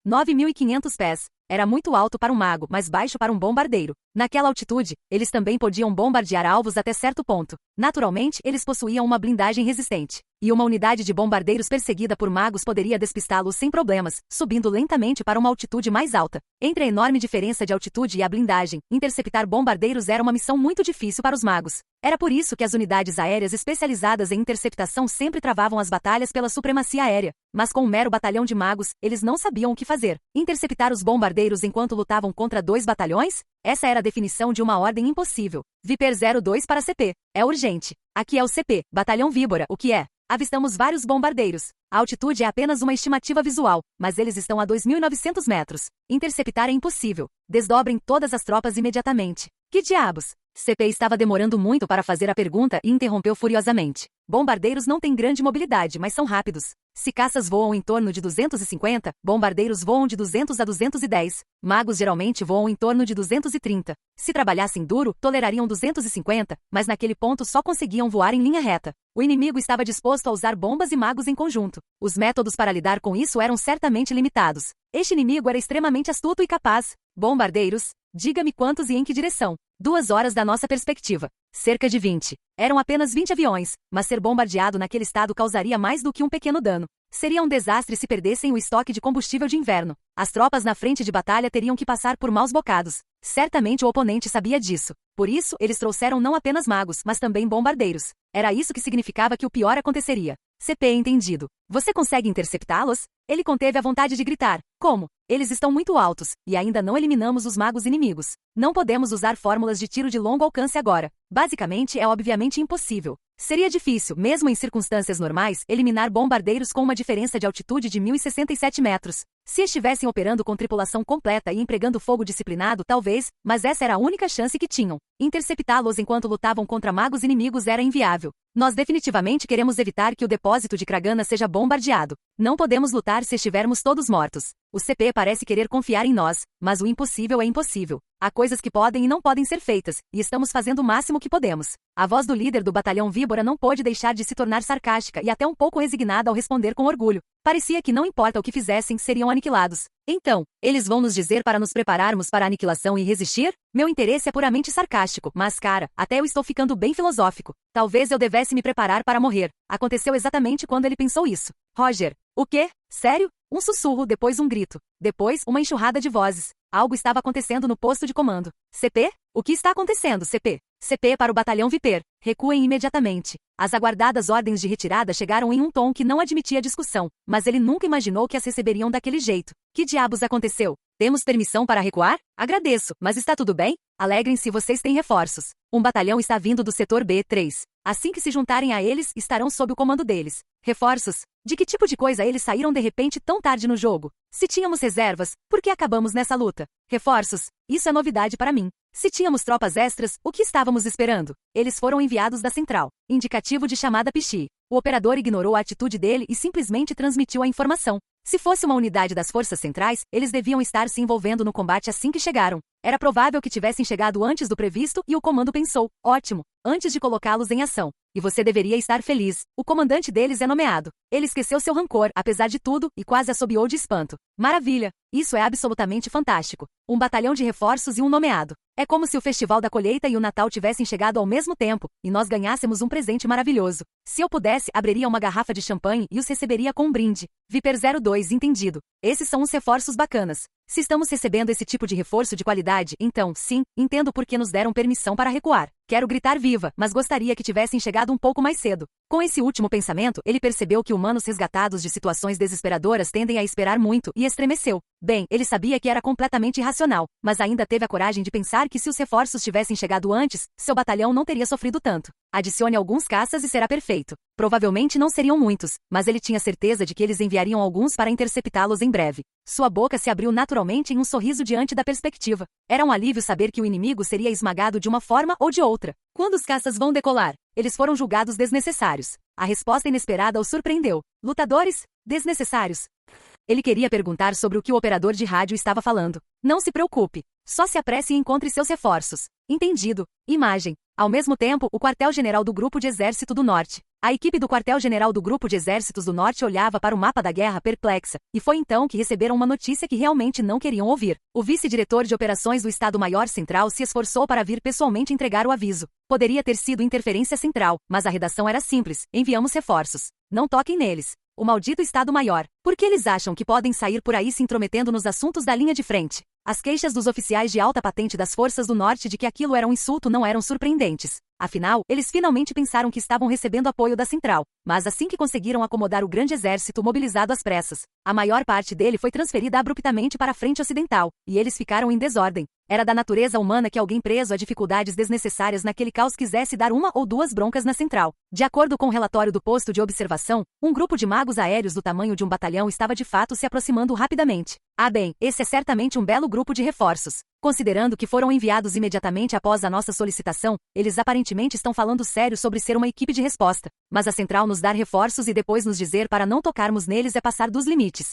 A: 9.500 pés. Era muito alto para um mago, mas baixo para um bombardeiro. Naquela altitude, eles também podiam bombardear alvos até certo ponto. Naturalmente, eles possuíam uma blindagem resistente. E uma unidade de bombardeiros perseguida por magos poderia despistá-los sem problemas, subindo lentamente para uma altitude mais alta. Entre a enorme diferença de altitude e a blindagem, interceptar bombardeiros era uma missão muito difícil para os magos. Era por isso que as unidades aéreas especializadas em interceptação sempre travavam as batalhas pela supremacia aérea. Mas com um mero batalhão de magos, eles não sabiam o que fazer. Interceptar os bombardeiros enquanto lutavam contra 2 batalhões? Essa era a definição de uma ordem impossível. Viper 02 para CP. É urgente. Aqui é o CP, Batalhão Víbora, o que é? Avistamos vários bombardeiros. A altitude é apenas uma estimativa visual, mas eles estão a 2.900 metros. Interceptar é impossível. Desdobrem todas as tropas imediatamente. Que diabos? CP estava demorando muito para fazer a pergunta e interrompeu furiosamente. Bombardeiros não têm grande mobilidade, mas são rápidos. Se caças voam em torno de 250, bombardeiros voam de 200 a 210. Magos geralmente voam em torno de 230. Se trabalhassem duro, tolerariam 250, mas naquele ponto só conseguiam voar em linha reta. O inimigo estava disposto a usar bombas e magos em conjunto. Os métodos para lidar com isso eram certamente limitados. Este inimigo era extremamente astuto e capaz. Bombardeiros, diga-me quantos e em que direção. 2 horas da nossa perspectiva. Cerca de 20. Eram apenas 20 aviões, mas ser bombardeado naquele estado causaria mais do que um pequeno dano. Seria um desastre se perdessem o estoque de combustível de inverno. As tropas na frente de batalha teriam que passar por maus bocados. Certamente o oponente sabia disso. Por isso, eles trouxeram não apenas magos, mas também bombardeiros. Era isso que significava que o pior aconteceria. CP entendido. Você consegue interceptá-los? Ele conteve a vontade de gritar. Como? Eles estão muito altos, e ainda não eliminamos os magos inimigos. Não podemos usar fórmulas de tiro de longo alcance agora. Basicamente, é obviamente impossível. Seria difícil, mesmo em circunstâncias normais, eliminar bombardeiros com uma diferença de altitude de 1.067 metros. Se estivessem operando com tripulação completa e empregando fogo disciplinado, talvez, mas essa era a única chance que tinham. Interceptá-los enquanto lutavam contra magos inimigos era inviável. Nós definitivamente queremos evitar que o depósito de Kragana seja bombardeado. Não podemos lutar se estivermos todos mortos. O CP parece querer confiar em nós, mas o impossível é impossível. Há coisas que podem e não podem ser feitas, e estamos fazendo o máximo que podemos. A voz do líder do batalhão Víbora não pôde deixar de se tornar sarcástica e até um pouco resignada ao responder com orgulho. Parecia que não importa o que fizessem, seriam aniquilados. Então, eles vão nos dizer para nos prepararmos para a aniquilação e resistir? Meu interesse é puramente sarcástico, mas cara, até eu estou ficando bem filosófico. Talvez eu devesse me preparar para morrer. Aconteceu exatamente quando ele pensou isso. Roger. O quê? Sério? Um sussurro, depois um grito. Depois, uma enxurrada de vozes. Algo estava acontecendo no posto de comando. CP? O que está acontecendo, CP? CP para o batalhão Viper. Recuem imediatamente. As aguardadas ordens de retirada chegaram em um tom que não admitia discussão, mas ele nunca imaginou que as receberiam daquele jeito. Que diabos aconteceu? Temos permissão para recuar? Agradeço, mas está tudo bem? Alegrem-se, vocês têm reforços. Um batalhão está vindo do setor B3. Assim que se juntarem a eles, estarão sob o comando deles. Reforços? De que tipo de coisa eles saíram de repente tão tarde no jogo? Se tínhamos reservas, por que acabamos nessa luta? Reforços? Isso é novidade para mim. Se tínhamos tropas extras, o que estávamos esperando? Eles foram enviados da central. Indicativo de chamada Pichi. O operador ignorou a atitude dele e simplesmente transmitiu a informação. Se fosse uma unidade das forças centrais, eles deviam estar se envolvendo no combate assim que chegaram. Era provável que tivessem chegado antes do previsto e o comando pensou, ótimo, antes de colocá-los em ação. E você deveria estar feliz. O comandante deles é nomeado. Ele esqueceu seu rancor, apesar de tudo, e quase assobiou de espanto. Maravilha! Isso é absolutamente fantástico. Um batalhão de reforços e um nomeado. É como se o Festival da Colheita e o Natal tivessem chegado ao mesmo tempo, e nós ganhássemos um presente maravilhoso. Se eu pudesse, abriria uma garrafa de champanhe e os receberia com um brinde. Viper 02, entendido. Esses são uns reforços bacanas. Se estamos recebendo esse tipo de reforço de qualidade, então, sim, entendo por que nos deram permissão para recuar. Quero gritar viva, mas gostaria que tivessem chegado um pouco mais cedo. Com esse último pensamento, ele percebeu que humanos resgatados de situações desesperadoras tendem a esperar muito e estremeceu. Bem, ele sabia que era completamente irracional, mas ainda teve a coragem de pensar que se os reforços tivessem chegado antes, seu batalhão não teria sofrido tanto. Adicione alguns caças e será perfeito. Provavelmente não seriam muitos, mas ele tinha certeza de que eles enviariam alguns para interceptá-los em breve. Sua boca se abriu naturalmente em um sorriso diante da perspectiva. Era um alívio saber que o inimigo seria esmagado de uma forma ou de outra. Quando os caças vão decolar? Eles foram julgados desnecessários. A resposta inesperada o surpreendeu. Lutadores? Desnecessários. Ele queria perguntar sobre o que o operador de rádio estava falando. Não se preocupe. Só se apresse e encontre seus reforços. Entendido. Imagem. Ao mesmo tempo, o quartel-general do Grupo de Exército do Norte. A equipe do quartel-general do Grupo de Exércitos do Norte olhava para o mapa da guerra perplexa, e foi então que receberam uma notícia que realmente não queriam ouvir. O vice-diretor de operações do Estado-Maior Central se esforçou para vir pessoalmente entregar o aviso. Poderia ter sido interferência central, mas a redação era simples: enviamos reforços. Não toquem neles. O maldito Estado-Maior. Por que eles acham que podem sair por aí se intrometendo nos assuntos da linha de frente? As queixas dos oficiais de alta patente das forças do norte de que aquilo era um insulto não eram surpreendentes. Afinal, eles finalmente pensaram que estavam recebendo apoio da central, mas assim que conseguiram acomodar o grande exército mobilizado às pressas, a maior parte dele foi transferida abruptamente para a frente ocidental, e eles ficaram em desordem. Era da natureza humana que alguém preso a dificuldades desnecessárias naquele caos quisesse dar uma ou duas broncas na central. De acordo com o relatório do posto de observação, um grupo de magos aéreos do tamanho de um batalhão estava de fato se aproximando rapidamente. Ah bem, esse é certamente um belo grupo de reforços. Considerando que foram enviados imediatamente após a nossa solicitação, eles aparentemente estão falando sério sobre ser uma equipe de resposta. Mas a central nos dar reforços e depois nos dizer para não tocarmos neles é passar dos limites.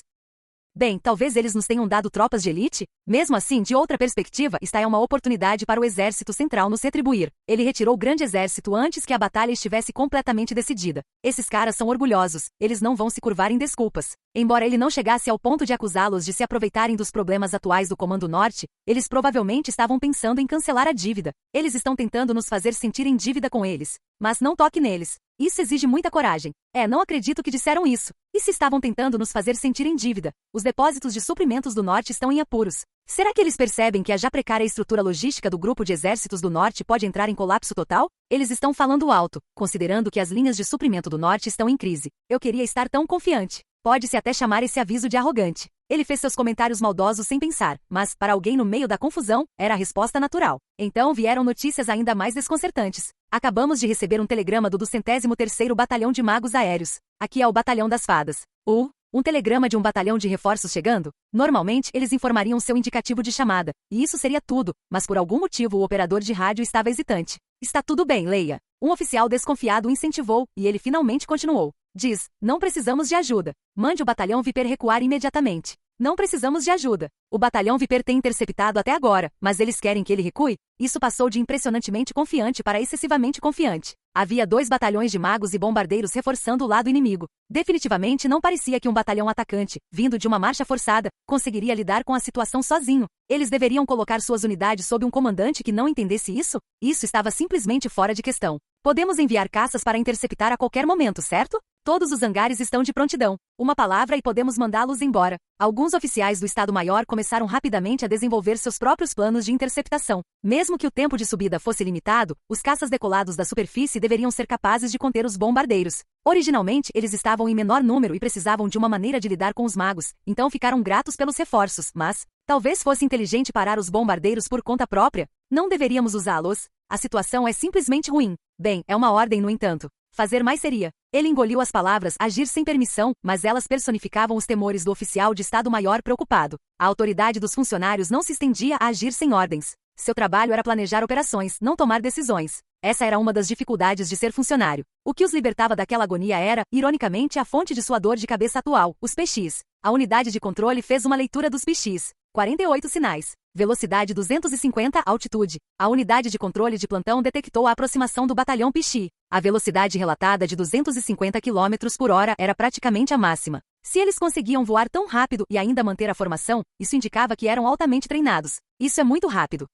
A: Bem, talvez eles nos tenham dado tropas de elite? Mesmo assim, de outra perspectiva, esta é uma oportunidade para o Exército Central nos retribuir. Ele retirou o grande exército antes que a batalha estivesse completamente decidida. Esses caras são orgulhosos, eles não vão se curvar em desculpas. Embora ele não chegasse ao ponto de acusá-los de se aproveitarem dos problemas atuais do Comando Norte, eles provavelmente estavam pensando em cancelar a dívida. Eles estão tentando nos fazer sentir em dívida com eles. Mas não toque neles. Isso exige muita coragem. Não acredito que disseram isso. E se estavam tentando nos fazer sentir em dívida? Os depósitos de suprimentos do Norte estão em apuros. Será que eles percebem que a já precária estrutura logística do Grupo de Exércitos do Norte pode entrar em colapso total? Eles estão falando alto, considerando que as linhas de suprimento do Norte estão em crise. Eu queria estar tão confiante. Pode-se até chamar esse aviso de arrogante. Ele fez seus comentários maldosos sem pensar, mas, para alguém no meio da confusão, era a resposta natural. Então vieram notícias ainda mais desconcertantes. Acabamos de receber um telegrama do 203º Batalhão de Magos Aéreos. Aqui é o Batalhão das Fadas. Um telegrama de um batalhão de reforços chegando? Normalmente, eles informariam seu indicativo de chamada, e isso seria tudo, mas por algum motivo o operador de rádio estava hesitante. Está tudo bem, leia. Um oficial desconfiado o incentivou, e ele finalmente continuou. Diz, não precisamos de ajuda. Mande o batalhão Viper recuar imediatamente. Não precisamos de ajuda. O batalhão Viper tem interceptado até agora, mas eles querem que ele recue? Isso passou de impressionantemente confiante para excessivamente confiante. Havia 2 batalhões de magos e bombardeiros reforçando o lado inimigo. Definitivamente não parecia que um batalhão atacante, vindo de uma marcha forçada, conseguiria lidar com a situação sozinho. Eles deveriam colocar suas unidades sob um comandante que não entendesse isso? Isso estava simplesmente fora de questão. Podemos enviar caças para interceptar a qualquer momento, certo? Todos os hangares estão de prontidão. Uma palavra e podemos mandá-los embora. Alguns oficiais do Estado-Maior começaram rapidamente a desenvolver seus próprios planos de interceptação. Mesmo que o tempo de subida fosse limitado, os caças decolados da superfície deveriam ser capazes de conter os bombardeiros. Originalmente, eles estavam em menor número e precisavam de uma maneira de lidar com os magos, então ficaram gratos pelos reforços, mas talvez fosse inteligente parar os bombardeiros por conta própria. Não deveríamos usá-los. A situação é simplesmente ruim. Bem, é uma ordem, no entanto. Fazer mais seria. Ele engoliu as palavras agir sem permissão, mas elas personificavam os temores do oficial de Estado-Maior preocupado. A autoridade dos funcionários não se estendia a agir sem ordens. Seu trabalho era planejar operações, não tomar decisões. Essa era uma das dificuldades de ser funcionário. O que os libertava daquela agonia era, ironicamente, a fonte de sua dor de cabeça atual, os PX. A unidade de controle fez uma leitura dos PX. 48 sinais. Velocidade 250, altitude. A unidade de controle de plantão detectou a aproximação do batalhão Pichi. A velocidade relatada de 250 km por hora era praticamente a máxima. Se eles conseguiam voar tão rápido e ainda manter a formação, isso indicava que eram altamente treinados. Isso é muito rápido.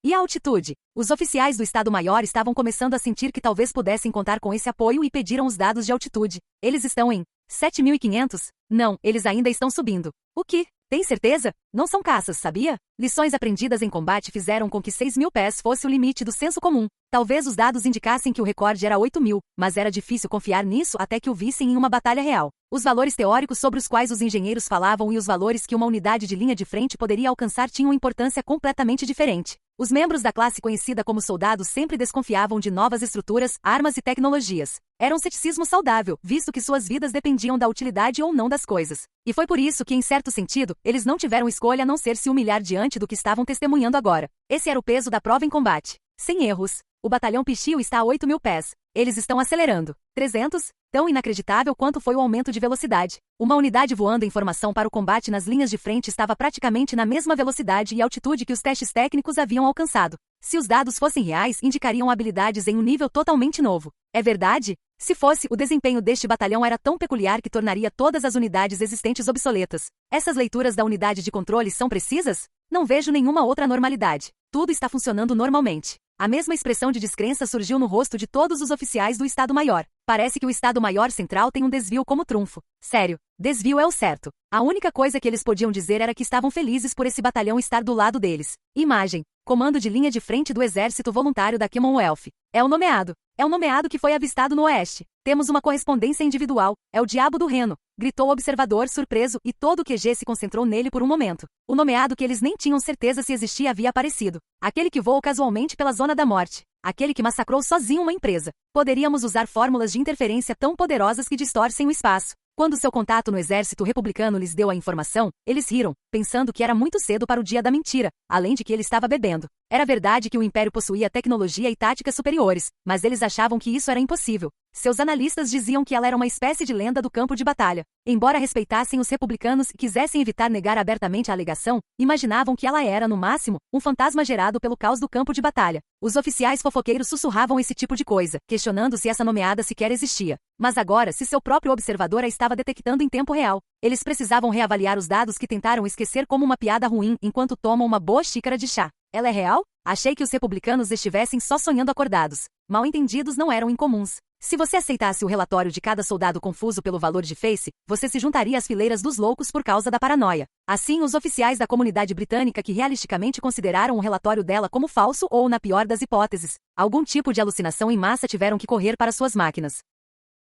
A: E a altitude? Os oficiais do Estado-Maior estavam começando a sentir que talvez pudessem contar com esse apoio e pediram os dados de altitude. Eles estão em 7.500? Não, eles ainda estão subindo. O que? Tem certeza? Não são caças, sabia? Lições aprendidas em combate fizeram com que 6.000 pés fosse o limite do senso comum. Talvez os dados indicassem que o recorde era 8.000, mas era difícil confiar nisso até que o vissem em uma batalha real. Os valores teóricos sobre os quais os engenheiros falavam e os valores que uma unidade de linha de frente poderia alcançar tinham importância completamente diferente. Os membros da classe conhecida como soldados sempre desconfiavam de novas estruturas, armas e tecnologias. Era um ceticismo saudável, visto que suas vidas dependiam da utilidade ou não das coisas. E foi por isso que, em certo sentido, eles não tiveram escolha a não ser se humilhar diante do que estavam testemunhando agora. Esse era o peso da prova em combate. Sem erros. O batalhão Pichiu está a 8.000 pés. Eles estão acelerando. 300? Tão inacreditável quanto foi o aumento de velocidade. Uma unidade voando em formação para o combate nas linhas de frente estava praticamente na mesma velocidade e altitude que os testes técnicos haviam alcançado. Se os dados fossem reais, indicariam habilidades em um nível totalmente novo. É verdade? Se fosse, o desempenho deste batalhão era tão peculiar que tornaria todas as unidades existentes obsoletas. Essas leituras da unidade de controle são precisas? Não vejo nenhuma outra normalidade. Tudo está funcionando normalmente. A mesma expressão de descrença surgiu no rosto de todos os oficiais do Estado-Maior. Parece que o Estado-Maior Central tem um desvio como trunfo. Sério, desvio é o certo. A única coisa que eles podiam dizer era que estavam felizes por esse batalhão estar do lado deles. Imagem. Comando de linha de frente do Exército Voluntário da Commonwealth. É o nomeado. É o nomeado que foi avistado no Oeste. Temos uma correspondência individual. É o diabo do Reno. Gritou o observador surpreso e todo o QG se concentrou nele por um momento. O nomeado que eles nem tinham certeza se existia havia aparecido. Aquele que voou casualmente pela zona da morte. Aquele que massacrou sozinho uma empresa. Poderíamos usar fórmulas de interferência tão poderosas que distorcem o espaço. Quando seu contato no exército republicano lhes deu a informação, eles riram, pensando que era muito cedo para o dia da mentira, além de que ele estava bebendo. Era verdade que o Império possuía tecnologia e táticas superiores, mas eles achavam que isso era impossível. Seus analistas diziam que ela era uma espécie de lenda do campo de batalha. Embora respeitassem os republicanos e quisessem evitar negar abertamente a alegação, imaginavam que ela era, no máximo, um fantasma gerado pelo caos do campo de batalha. Os oficiais fofoqueiros sussurravam esse tipo de coisa, questionando se essa nomeada sequer existia. Mas agora, se seu próprio observador a estava detectando em tempo real, eles precisavam reavaliar os dados que tentaram esquecer como uma piada ruim enquanto tomam uma boa xícara de chá. Ela é real? Achei que os republicanos estivessem só sonhando acordados. Mal-entendidos não eram incomuns. Se você aceitasse o relatório de cada soldado confuso pelo valor de face, você se juntaria às fileiras dos loucos por causa da paranoia. Assim, os oficiais da comunidade britânica que realisticamente consideraram o relatório dela como falso ou, na pior das hipóteses, algum tipo de alucinação em massa tiveram que correr para suas máquinas.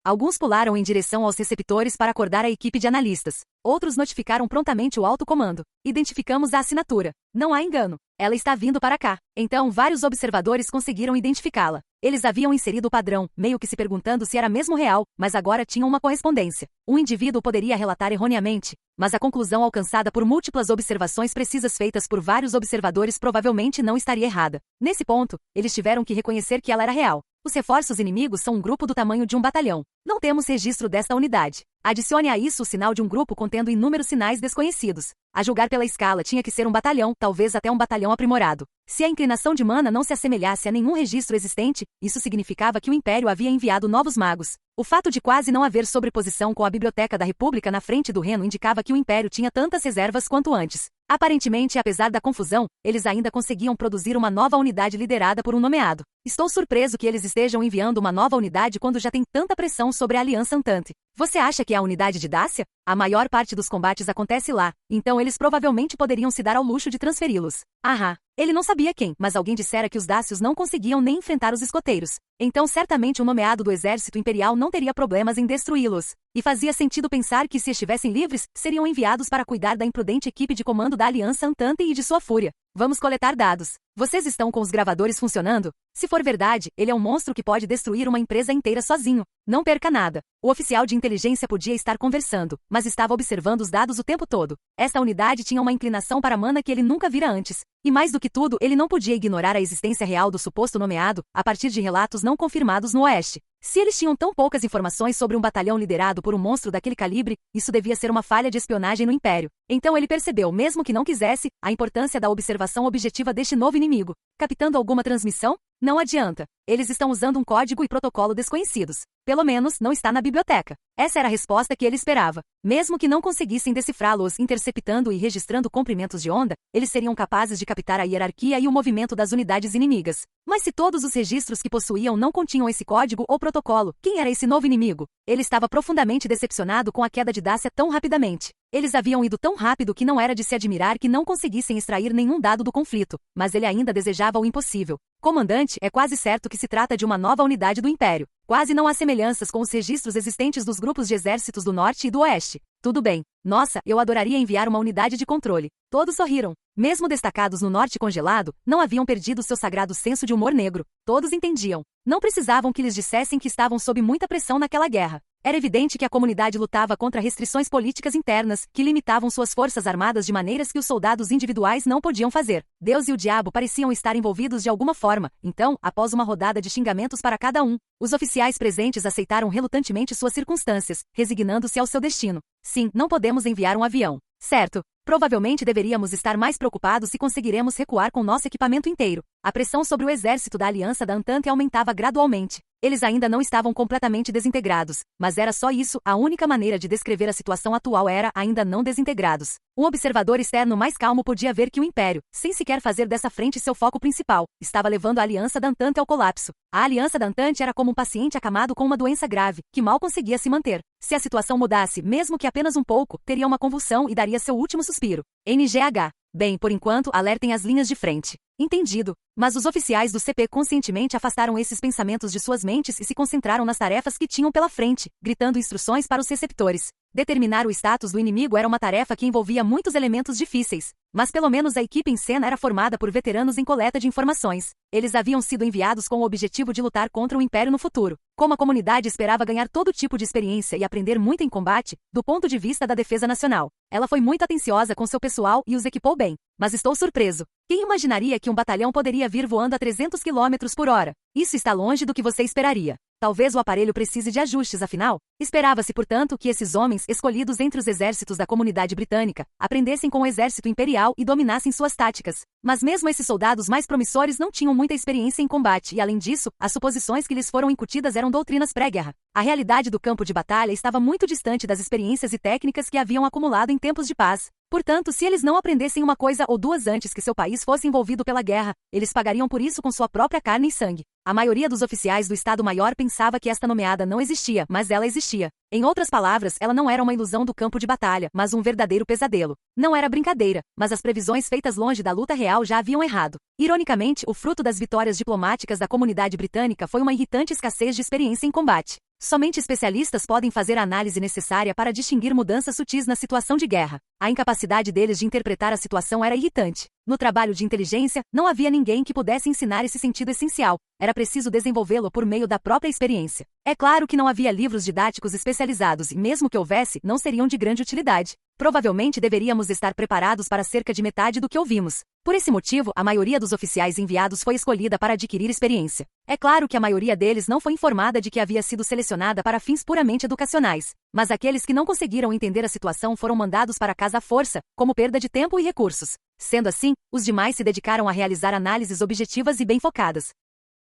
A: Alguns pularam em direção aos receptores para acordar a equipe de analistas. Outros notificaram prontamente o alto comando. Identificamos a assinatura. Não há engano. Ela está vindo para cá. Então, vários observadores conseguiram identificá-la. Eles haviam inserido o padrão, meio que se perguntando se era mesmo real, mas agora tinham uma correspondência. Um indivíduo poderia relatar erroneamente, mas a conclusão alcançada por múltiplas observações precisas feitas por vários observadores provavelmente não estaria errada. Nesse ponto, eles tiveram que reconhecer que ela era real. Os reforços inimigos são um grupo do tamanho de um batalhão. Não temos registro desta unidade. Adicione a isso o sinal de um grupo contendo inúmeros sinais desconhecidos. A julgar pela escala, tinha que ser um batalhão, talvez até um batalhão aprimorado. Se a inclinação de mana não se assemelhasse a nenhum registro existente, isso significava que o Império havia enviado novos magos. O fato de quase não haver sobreposição com a Biblioteca da República na frente do Reno indicava que o Império tinha tantas reservas quanto antes. Aparentemente, apesar da confusão, eles ainda conseguiam produzir uma nova unidade liderada por um nomeado. Estou surpreso que eles estejam enviando uma nova unidade quando já tem tanta pressão sobre a Aliança Antante. Você acha que é a unidade de Dácia? A maior parte dos combates acontece lá, então eles provavelmente poderiam se dar ao luxo de transferi-los. Ahá. Ele não sabia quem, mas alguém dissera que os dácios não conseguiam nem enfrentar os escoteiros. Então certamente o nomeado do exército imperial não teria problemas em destruí-los. E fazia sentido pensar que, se estivessem livres, seriam enviados para cuidar da imprudente equipe de comando da Aliança Antante e de sua fúria. Vamos coletar dados. Vocês estão com os gravadores funcionando? Se for verdade, ele é um monstro que pode destruir uma empresa inteira sozinho. Não perca nada. O oficial de inteligência podia estar conversando, mas estava observando os dados o tempo todo. Esta unidade tinha uma inclinação para mana que ele nunca vira antes. E mais do que tudo, ele não podia ignorar a existência real do suposto nomeado, a partir de relatos não confirmados no Oeste. Se eles tinham tão poucas informações sobre um batalhão liderado por um monstro daquele calibre, isso devia ser uma falha de espionagem no Império. Então ele percebeu, mesmo que não quisesse, a importância da observação objetiva deste novo inimigo. Captando alguma transmissão? Não adianta. Eles estão usando um código e protocolo desconhecidos. Pelo menos, não está na biblioteca. Essa era a resposta que ele esperava. Mesmo que não conseguissem decifrá-los interceptando e registrando comprimentos de onda, eles seriam capazes de captar a hierarquia e o movimento das unidades inimigas. Mas se todos os registros que possuíam não continham esse código ou protocolo, quem era esse novo inimigo? Ele estava profundamente decepcionado com a queda de Dácia tão rapidamente. Eles haviam ido tão rápido que não era de se admirar que não conseguissem extrair nenhum dado do conflito, mas ele ainda desejava o impossível. Comandante, é quase certo que se trata de uma nova unidade do Império. Quase não há semelhanças com os registros existentes dos grupos de exércitos do Norte e do Oeste. Tudo bem. Nossa, eu adoraria enviar uma unidade de controle. Todos sorriram. Mesmo destacados no Norte congelado, não haviam perdido seu sagrado senso de humor negro. Todos entendiam. Não precisavam que lhes dissessem que estavam sob muita pressão naquela guerra. Era evidente que a comunidade lutava contra restrições políticas internas, que limitavam suas forças armadas de maneiras que os soldados individuais não podiam fazer. Deus e o diabo pareciam estar envolvidos de alguma forma, então, após uma rodada de xingamentos para cada um, os oficiais presentes aceitaram relutantemente suas circunstâncias, resignando-se ao seu destino. Sim, não podemos enviar um avião. Certo. Provavelmente deveríamos estar mais preocupados se conseguiremos recuar com nosso equipamento inteiro. A pressão sobre o exército da Aliança da Antante aumentava gradualmente. Eles ainda não estavam completamente desintegrados, mas era só isso, a única maneira de descrever a situação atual era ainda não desintegrados. Um observador externo mais calmo podia ver que o Império, sem sequer fazer dessa frente seu foco principal, estava levando a Aliança da Entente ao colapso. A Aliança da Entente era como um paciente acamado com uma doença grave, que mal conseguia se manter. Se a situação mudasse, mesmo que apenas um pouco, teria uma convulsão e daria seu último suspiro. NGH. Bem, por enquanto, alertem as linhas de frente. Entendido. Mas os oficiais do CP conscientemente afastaram esses pensamentos de suas mentes e se concentraram nas tarefas que tinham pela frente, gritando instruções para os receptores. Determinar o status do inimigo era uma tarefa que envolvia muitos elementos difíceis, mas pelo menos a equipe em cena era formada por veteranos em coleta de informações. Eles haviam sido enviados com o objetivo de lutar contra o Império no futuro. Como a comunidade esperava ganhar todo tipo de experiência e aprender muito em combate, do ponto de vista da defesa nacional, ela foi muito atenciosa com seu pessoal e os equipou bem. Mas estou surpreso. Quem imaginaria que um batalhão poderia vir voando a 300 km por hora? Isso está longe do que você esperaria. Talvez o aparelho precise de ajustes, afinal. Esperava-se, portanto, que esses homens, escolhidos entre os exércitos da comunidade britânica, aprendessem com o exército imperial e dominassem suas táticas. Mas mesmo esses soldados mais promissores não tinham muita experiência em combate e, além disso, as suposições que lhes foram incutidas eram doutrinas pré-guerra. A realidade do campo de batalha estava muito distante das experiências e técnicas que haviam acumulado em tempos de paz. Portanto, se eles não aprendessem uma coisa ou duas antes que seu país fosse envolvido pela guerra, eles pagariam por isso com sua própria carne e sangue. A maioria dos oficiais do Estado-Maior pensava que esta nomeada não existia, mas ela existia. Em outras palavras, ela não era uma ilusão do campo de batalha, mas um verdadeiro pesadelo. Não era brincadeira, mas as previsões feitas longe da luta real já haviam errado. Ironicamente, o fruto das vitórias diplomáticas da comunidade britânica foi uma irritante escassez de experiência em combate. Somente especialistas podem fazer a análise necessária para distinguir mudanças sutis na situação de guerra. A incapacidade deles de interpretar a situação era irritante. No trabalho de inteligência, não havia ninguém que pudesse ensinar esse sentido essencial. Era preciso desenvolvê-lo por meio da própria experiência. É claro que não havia livros didáticos especializados e, mesmo que houvesse, não seriam de grande utilidade. Provavelmente deveríamos estar preparados para cerca de metade do que ouvimos. Por esse motivo, a maioria dos oficiais enviados foi escolhida para adquirir experiência. É claro que a maioria deles não foi informada de que havia sido selecionada para fins puramente educacionais. Mas aqueles que não conseguiram entender a situação foram mandados para casa à força, como perda de tempo e recursos. Sendo assim, os demais se dedicaram a realizar análises objetivas e bem focadas.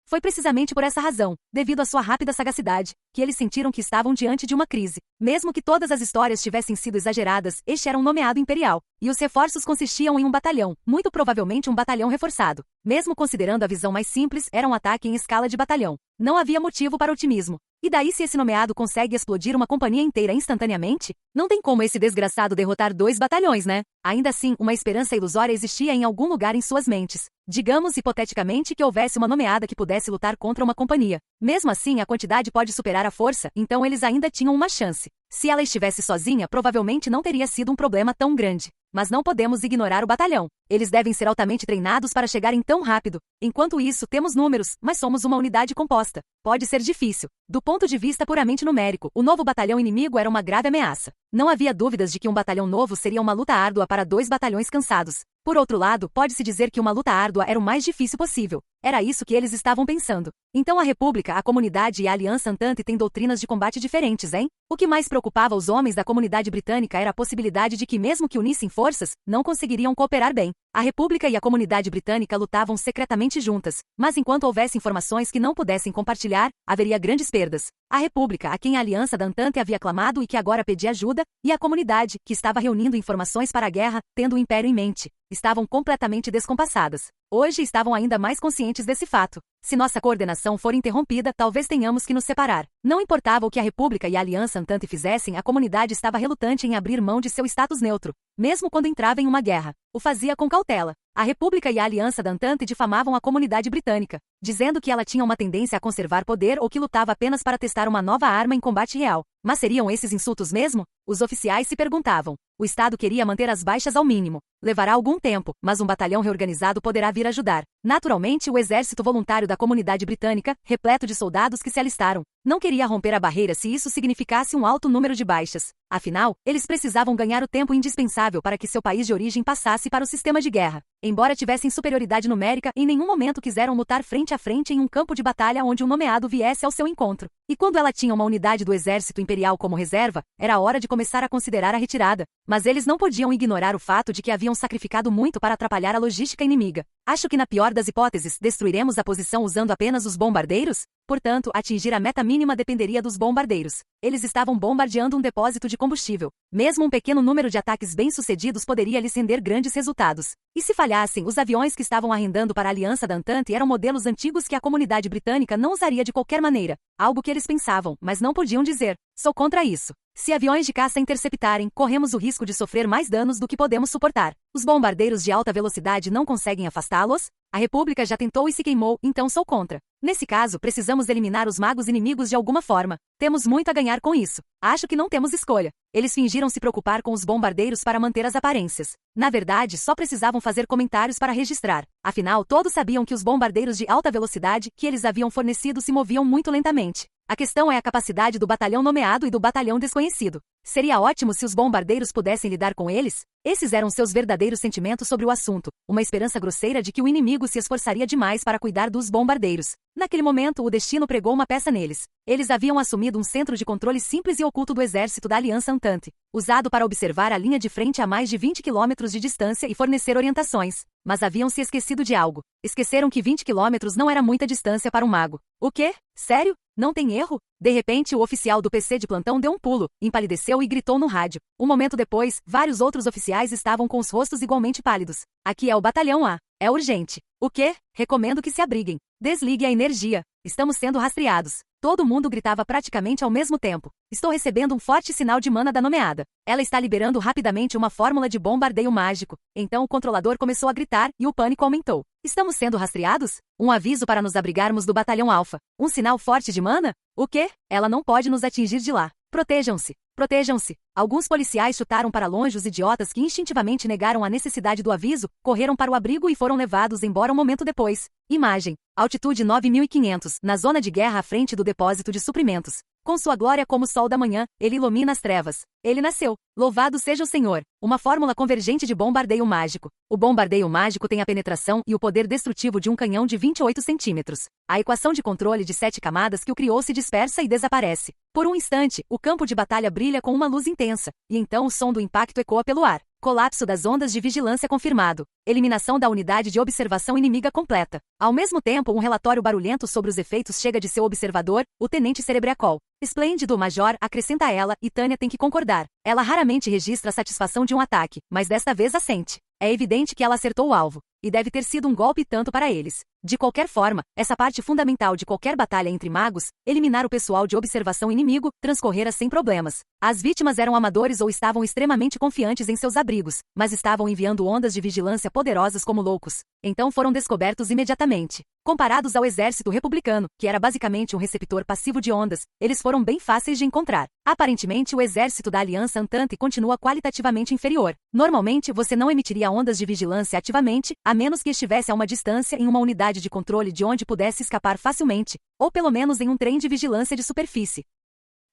A: Foi precisamente por essa razão, devido à sua rápida sagacidade, que eles sentiram que estavam diante de uma crise. Mesmo que todas as histórias tivessem sido exageradas, este era um nomeado imperial, e os reforços consistiam em um batalhão, muito provavelmente um batalhão reforçado. Mesmo considerando a visão mais simples, era um ataque em escala de batalhão. Não havia motivo para otimismo. E daí se esse nomeado consegue explodir uma companhia inteira instantaneamente? Não tem como esse desgraçado derrotar 2 batalhões, né? Ainda assim, uma esperança ilusória existia em algum lugar em suas mentes. Digamos hipoteticamente que houvesse uma nomeada que pudesse lutar contra uma companhia. Mesmo assim, a quantidade pode superar a força, então eles ainda tinham uma chance. Se ela estivesse sozinha, provavelmente não teria sido um problema tão grande. Mas não podemos ignorar o batalhão. Eles devem ser altamente treinados para chegarem tão rápido. Enquanto isso, temos números, mas somos uma unidade composta. Pode ser difícil. Do ponto de vista puramente numérico, o novo batalhão inimigo era uma grave ameaça. Não havia dúvidas de que um batalhão novo seria uma luta árdua para 2 batalhões cansados. Por outro lado, pode-se dizer que uma luta árdua era o mais difícil possível. Era isso que eles estavam pensando. Então a República, a Comunidade e a Aliança Entente têm doutrinas de combate diferentes, hein? O que mais preocupava os homens da comunidade britânica era a possibilidade de que, mesmo que unissem forças, não conseguiriam cooperar bem. A República e a comunidade britânica lutavam secretamente juntas, mas enquanto houvesse informações que não pudessem compartilhar, haveria grandes perdas. A República, a quem a Aliança da Entente havia clamado e que agora pedia ajuda, e a comunidade, que estava reunindo informações para a guerra, tendo o Império em mente, estavam completamente descompassadas. Hoje estavam ainda mais conscientes desse fato. Se nossa coordenação for interrompida, talvez tenhamos que nos separar. Não importava o que a República e a Aliança Entente fizessem, a comunidade estava relutante em abrir mão de seu status neutro, mesmo quando entrava em uma guerra. O fazia com cautela. A República e a Aliança da Entente difamavam a comunidade britânica, dizendo que ela tinha uma tendência a conservar poder ou que lutava apenas para testar uma nova arma em combate real. Mas seriam esses insultos mesmo? Os oficiais se perguntavam. O Estado queria manter as baixas ao mínimo. Levará algum tempo, mas um batalhão reorganizado poderá vir ajudar. Naturalmente, o exército voluntário da comunidade britânica, repleto de soldados que se alistaram, não queria romper a barreira se isso significasse um alto número de baixas. Afinal, eles precisavam ganhar o tempo indispensável para que seu país de origem passasse para o sistema de guerra. Embora tivessem superioridade numérica, em nenhum momento quiseram lutar frente a frente em um campo de batalha onde um nomeado viesse ao seu encontro. E quando ela tinha uma unidade do exército imperial como reserva, era hora de começar a considerar a retirada. Mas eles não podiam ignorar o fato de que haviam sacrificado muito para atrapalhar a logística inimiga. Acho que na pior das hipóteses, destruiremos a posição usando apenas os bombardeiros? Portanto, atingir a meta mínima dependeria dos bombardeiros. Eles estavam bombardeando um depósito de combustível. Mesmo um pequeno número de ataques bem-sucedidos poderia lhes render grandes resultados. E se falhassem, os aviões que estavam arrendando para a Aliança da Entente eram modelos antigos que a comunidade britânica não usaria de qualquer maneira. Algo que eles pensavam, mas não podiam dizer. Sou contra isso. Se aviões de caça interceptarem, corremos o risco de sofrer mais danos do que podemos suportar. Os bombardeiros de alta velocidade não conseguem afastá-los? A República já tentou e se queimou, então sou contra. Nesse caso, precisamos eliminar os magos inimigos de alguma forma. Temos muito a ganhar com isso. Acho que não temos escolha. Eles fingiram se preocupar com os bombardeiros para manter as aparências. Na verdade, só precisavam fazer comentários para registrar. Afinal, todos sabiam que os bombardeiros de alta velocidade que eles haviam fornecido se moviam muito lentamente. A questão é a capacidade do batalhão nomeado e do batalhão desconhecido. Seria ótimo se os bombardeiros pudessem lidar com eles? Esses eram seus verdadeiros sentimentos sobre o assunto, uma esperança grosseira de que o inimigo se esforçaria demais para cuidar dos bombardeiros. Naquele momento, o destino pregou uma peça neles. Eles haviam assumido um centro de controle simples e oculto do exército da Aliança Entente, usado para observar a linha de frente a mais de 20 quilômetros de distância e fornecer orientações. Mas haviam se esquecido de algo. Esqueceram que 20 quilômetros não era muita distância para um mago. O quê? Sério? Não tem erro? De repente, o oficial do PC de plantão deu um pulo, empalideceu e gritou no rádio. Um momento depois, vários outros oficiais estavam com os rostos igualmente pálidos. Aqui é o batalhão A. É urgente. O quê? Recomendo que se abriguem. Desligue a energia. Estamos sendo rastreados. Todo mundo gritava praticamente ao mesmo tempo. Estou recebendo um forte sinal de mana da nomeada. Ela está liberando rapidamente uma fórmula de bombardeio mágico. Então o controlador começou a gritar e o pânico aumentou. Estamos sendo rastreados? Um aviso para nos abrigarmos do batalhão Alpha. Um sinal forte de mana? O quê? Ela não pode nos atingir de lá. Protejam-se. Protejam-se. Alguns policiais chutaram para longe os idiotas que instintivamente negaram a necessidade do aviso, correram para o abrigo e foram levados embora um momento depois. Imagem. Altitude 9.500, na zona de guerra à frente do depósito de suprimentos. Com sua glória como o sol da manhã, ele ilumina as trevas. Ele nasceu. Louvado seja o Senhor. Uma fórmula convergente de bombardeio mágico. O bombardeio mágico tem a penetração e o poder destrutivo de um canhão de 28 centímetros. A equação de controle de 7 camadas que o criou se dispersa e desaparece. Por um instante, o campo de batalha brilha com uma luz intensa, e então o som do impacto ecoa pelo ar. Colapso das ondas de vigilância confirmado. Eliminação da unidade de observação inimiga completa. Ao mesmo tempo, um relatório barulhento sobre os efeitos chega de seu observador, o tenente Cerebriacol. Esplêndido, Major, acrescenta ela, e Tânia tem que concordar. Ela raramente registra a satisfação de um ataque, mas desta vez assente. É evidente que ela acertou o alvo. E deve ter sido um golpe tanto para eles. De qualquer forma, essa parte fundamental de qualquer batalha entre magos, eliminar o pessoal de observação inimigo, transcorrera sem problemas. As vítimas eram amadores ou estavam extremamente confiantes em seus abrigos, mas estavam enviando ondas de vigilância poderosas como loucos. Então foram descobertos imediatamente. Comparados ao exército republicano, que era basicamente um receptor passivo de ondas, eles foram bem fáceis de encontrar. Aparentemente, o exército da Aliança Entente continua qualitativamente inferior. Normalmente, você não emitiria ondas de vigilância ativamente, a menos que estivesse a uma distância em uma unidade de controle de onde pudesse escapar facilmente, ou pelo menos em um trem de vigilância de superfície.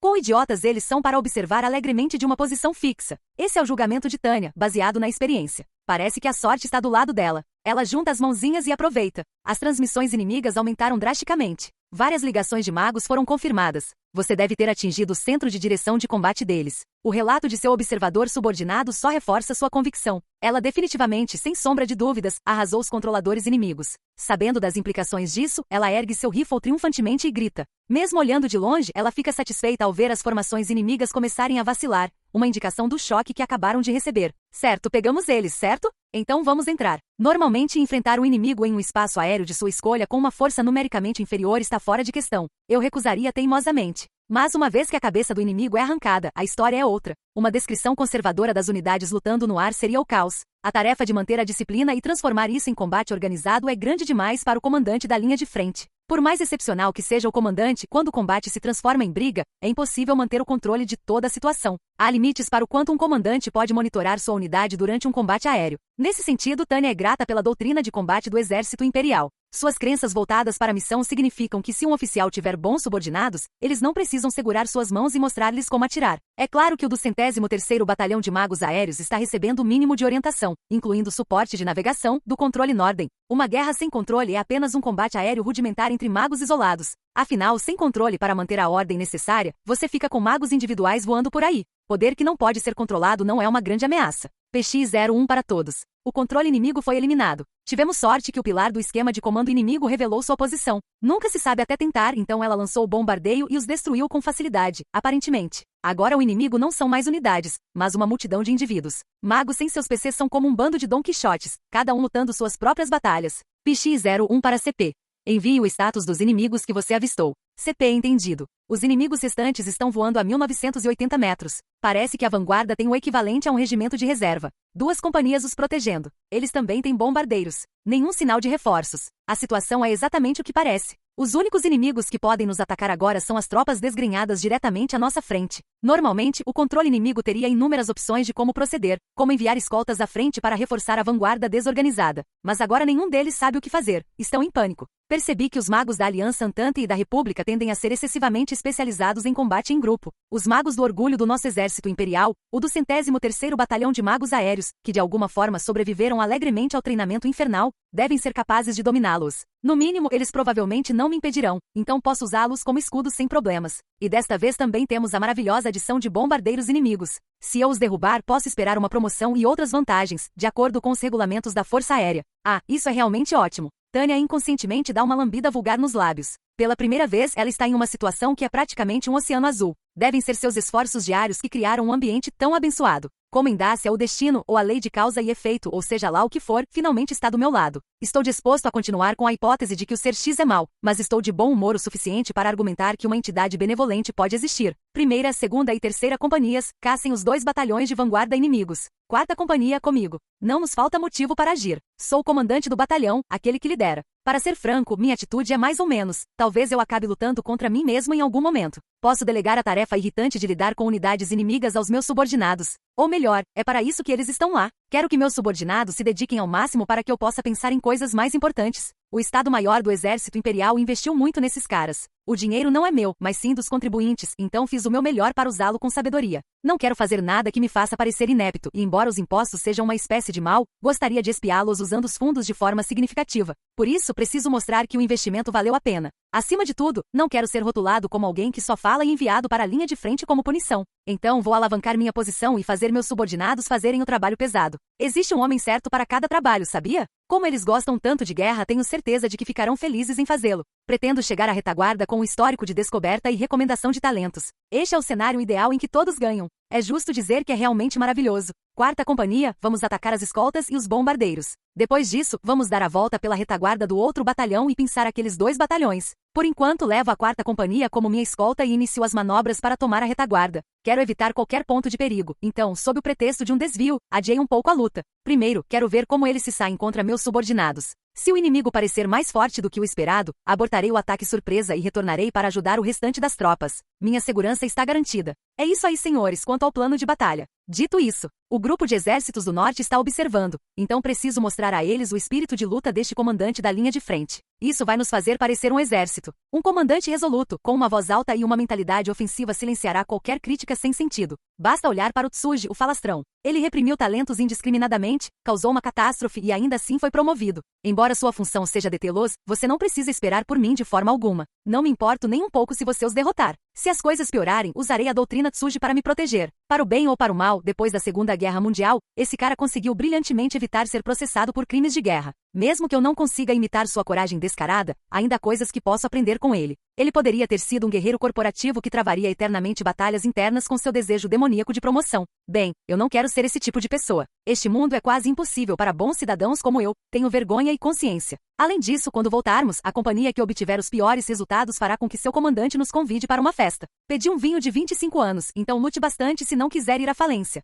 A: Quão idiotas eles são para observar alegremente de uma posição fixa. Esse é o julgamento de Tânia, baseado na experiência. Parece que a sorte está do lado dela. Ela junta as mãozinhas e aproveita. As transmissões inimigas aumentaram drasticamente. Várias ligações de magos foram confirmadas. Você deve ter atingido o centro de direção de combate deles. O relato de seu observador subordinado só reforça sua convicção. Ela definitivamente, sem sombra de dúvidas, arrasou os controladores inimigos. Sabendo das implicações disso, ela ergue seu rifle triunfantemente e grita. Mesmo olhando de longe, ela fica satisfeita ao ver as formações inimigas começarem a vacilar, uma indicação do choque que acabaram de receber. Certo, pegamos eles, certo? Então vamos entrar. Normalmente, enfrentar o inimigo em um espaço aéreo de sua escolha com uma força numericamente inferior está fora de questão. Eu recusaria teimosamente. Mas uma vez que a cabeça do inimigo é arrancada, a história é outra. Uma descrição conservadora das unidades lutando no ar seria o caos. A tarefa de manter a disciplina e transformar isso em combate organizado é grande demais para o comandante da linha de frente. Por mais excepcional que seja o comandante, quando o combate se transforma em briga, é impossível manter o controle de toda a situação. Há limites para o quanto um comandante pode monitorar sua unidade durante um combate aéreo. Nesse sentido, Tânia é grata pela doutrina de combate do Exército Imperial. Suas crenças voltadas para a missão significam que se um oficial tiver bons subordinados, eles não precisam segurar suas mãos e mostrar-lhes como atirar. É claro que o do 113º Batalhão de Magos Aéreos está recebendo o mínimo de orientação, incluindo suporte de navegação, do controle Norden. Uma guerra sem controle é apenas um combate aéreo rudimentar entre magos isolados. Afinal, sem controle para manter a ordem necessária, você fica com magos individuais voando por aí. Poder que não pode ser controlado não é uma grande ameaça. PX-01 para todos. O controle inimigo foi eliminado. Tivemos sorte que o pilar do esquema de comando inimigo revelou sua posição. Nunca se sabe até tentar, então ela lançou o bombardeio e os destruiu com facilidade, aparentemente. Agora o inimigo não são mais unidades, mas uma multidão de indivíduos. Magos sem seus PCs são como um bando de Don Quixotes, cada um lutando suas próprias batalhas. PX-01 para CP. Envie o status dos inimigos que você avistou. CP entendido. Os inimigos restantes estão voando a 1980 metros. Parece que a vanguarda tem o equivalente a um regimento de reserva. 2 companhias os protegendo. Eles também têm bombardeiros. Nenhum sinal de reforços. A situação é exatamente o que parece. Os únicos inimigos que podem nos atacar agora são as tropas desgrenhadas diretamente à nossa frente. Normalmente, o controle inimigo teria inúmeras opções de como proceder, como enviar escoltas à frente para reforçar a vanguarda desorganizada. Mas agora nenhum deles sabe o que fazer. Estão em pânico. Percebi que os magos da Aliança Antante e da República tendem a ser excessivamente especializados em combate em grupo. Os magos do orgulho do nosso exército imperial, o do 103º Batalhão de Magos Aéreos, que de alguma forma sobreviveram alegremente ao treinamento infernal, devem ser capazes de dominá-los. No mínimo, eles provavelmente não me impedirão, então posso usá-los como escudos sem problemas. E desta vez também temos a maravilhosa adição de bombardeiros inimigos. Se eu os derrubar, posso esperar uma promoção e outras vantagens, de acordo com os regulamentos da Força Aérea. Ah, isso é realmente ótimo. Tânia inconscientemente dá uma lambida vulgar nos lábios. Pela primeira vez, ela está em uma situação que é praticamente um oceano azul. Devem ser seus esforços diários que criaram um ambiente tão abençoado. Como em Dácia, o destino, ou a lei de causa e efeito, ou seja lá o que for, finalmente está do meu lado. Estou disposto a continuar com a hipótese de que o ser X é mau, mas estou de bom humor o suficiente para argumentar que uma entidade benevolente pode existir. Primeira, segunda e terceira companhias, caçem os 2 batalhões de vanguarda inimigos. Quarta companhia comigo. Não nos falta motivo para agir. Sou o comandante do batalhão, aquele que lidera. Para ser franco, minha atitude é mais ou menos. Talvez eu acabe lutando contra mim mesmo em algum momento. Posso delegar a tarefa irritante de lidar com unidades inimigas aos meus subordinados. Ou melhor, é para isso que eles estão lá. Quero que meus subordinados se dediquem ao máximo para que eu possa pensar em coisas mais importantes. O Estado-Maior do Exército Imperial investiu muito nesses caras. O dinheiro não é meu, mas sim dos contribuintes, então fiz o meu melhor para usá-lo com sabedoria. Não quero fazer nada que me faça parecer inepto, e embora os impostos sejam uma espécie de mal, gostaria de espiá-los usando os fundos de forma significativa. Por isso, preciso mostrar que o investimento valeu a pena. Acima de tudo, não quero ser rotulado como alguém que só fala e enviado para a linha de frente como punição. Então vou alavancar minha posição e fazer meus subordinados fazerem o trabalho pesado. Existe um homem certo para cada trabalho, sabia? Como eles gostam tanto de guerra, tenho certeza de que ficarão felizes em fazê-lo. Pretendo chegar à retaguarda com um histórico de descoberta e recomendação de talentos. Este é o cenário ideal em que todos ganham. É justo dizer que é realmente maravilhoso. Quarta companhia, vamos atacar as escoltas e os bombardeiros. Depois disso, vamos dar a volta pela retaguarda do outro batalhão e pinçar aqueles 2 batalhões. Por enquanto, levo a quarta companhia como minha escolta e inicio as manobras para tomar a retaguarda. Quero evitar qualquer ponto de perigo, então, sob o pretexto de um desvio, adiei um pouco a luta. Primeiro, quero ver como eles se saem contra meus subordinados. Se o inimigo parecer mais forte do que o esperado, abortarei o ataque surpresa e retornarei para ajudar o restante das tropas. Minha segurança está garantida. É isso aí, senhores, quanto ao plano de batalha. Dito isso, o grupo de exércitos do norte está observando, então preciso mostrar a eles o espírito de luta deste comandante da linha de frente. Isso vai nos fazer parecer um exército. Um comandante resoluto, com uma voz alta e uma mentalidade ofensiva silenciará qualquer crítica sem sentido. Basta olhar para o Tsuji, o falastrão. Ele reprimiu talentos indiscriminadamente, causou uma catástrofe e ainda assim foi promovido. Embora sua função seja detê-los, você não precisa esperar por mim de forma alguma. Não me importo nem um pouco se você os derrotar. Se as coisas piorarem, usarei a doutrina Tsuji para me proteger. Para o bem ou para o mal, depois da Segunda Guerra Mundial, esse cara conseguiu brilhantemente evitar ser processado por crimes de guerra. Mesmo que eu não consiga imitar sua coragem descarada, ainda há coisas que posso aprender com ele. Ele poderia ter sido um guerreiro corporativo que travaria eternamente batalhas internas com seu desejo demoníaco de promoção. Bem, eu não quero ser esse tipo de pessoa. Este mundo é quase impossível para bons cidadãos como eu. Tenho vergonha e consciência. Além disso, quando voltarmos, a companhia que obtiver os piores resultados fará com que seu comandante nos convide para uma festa. Pedi um vinho de 25 anos, então lute bastante se não quiser ir à falência.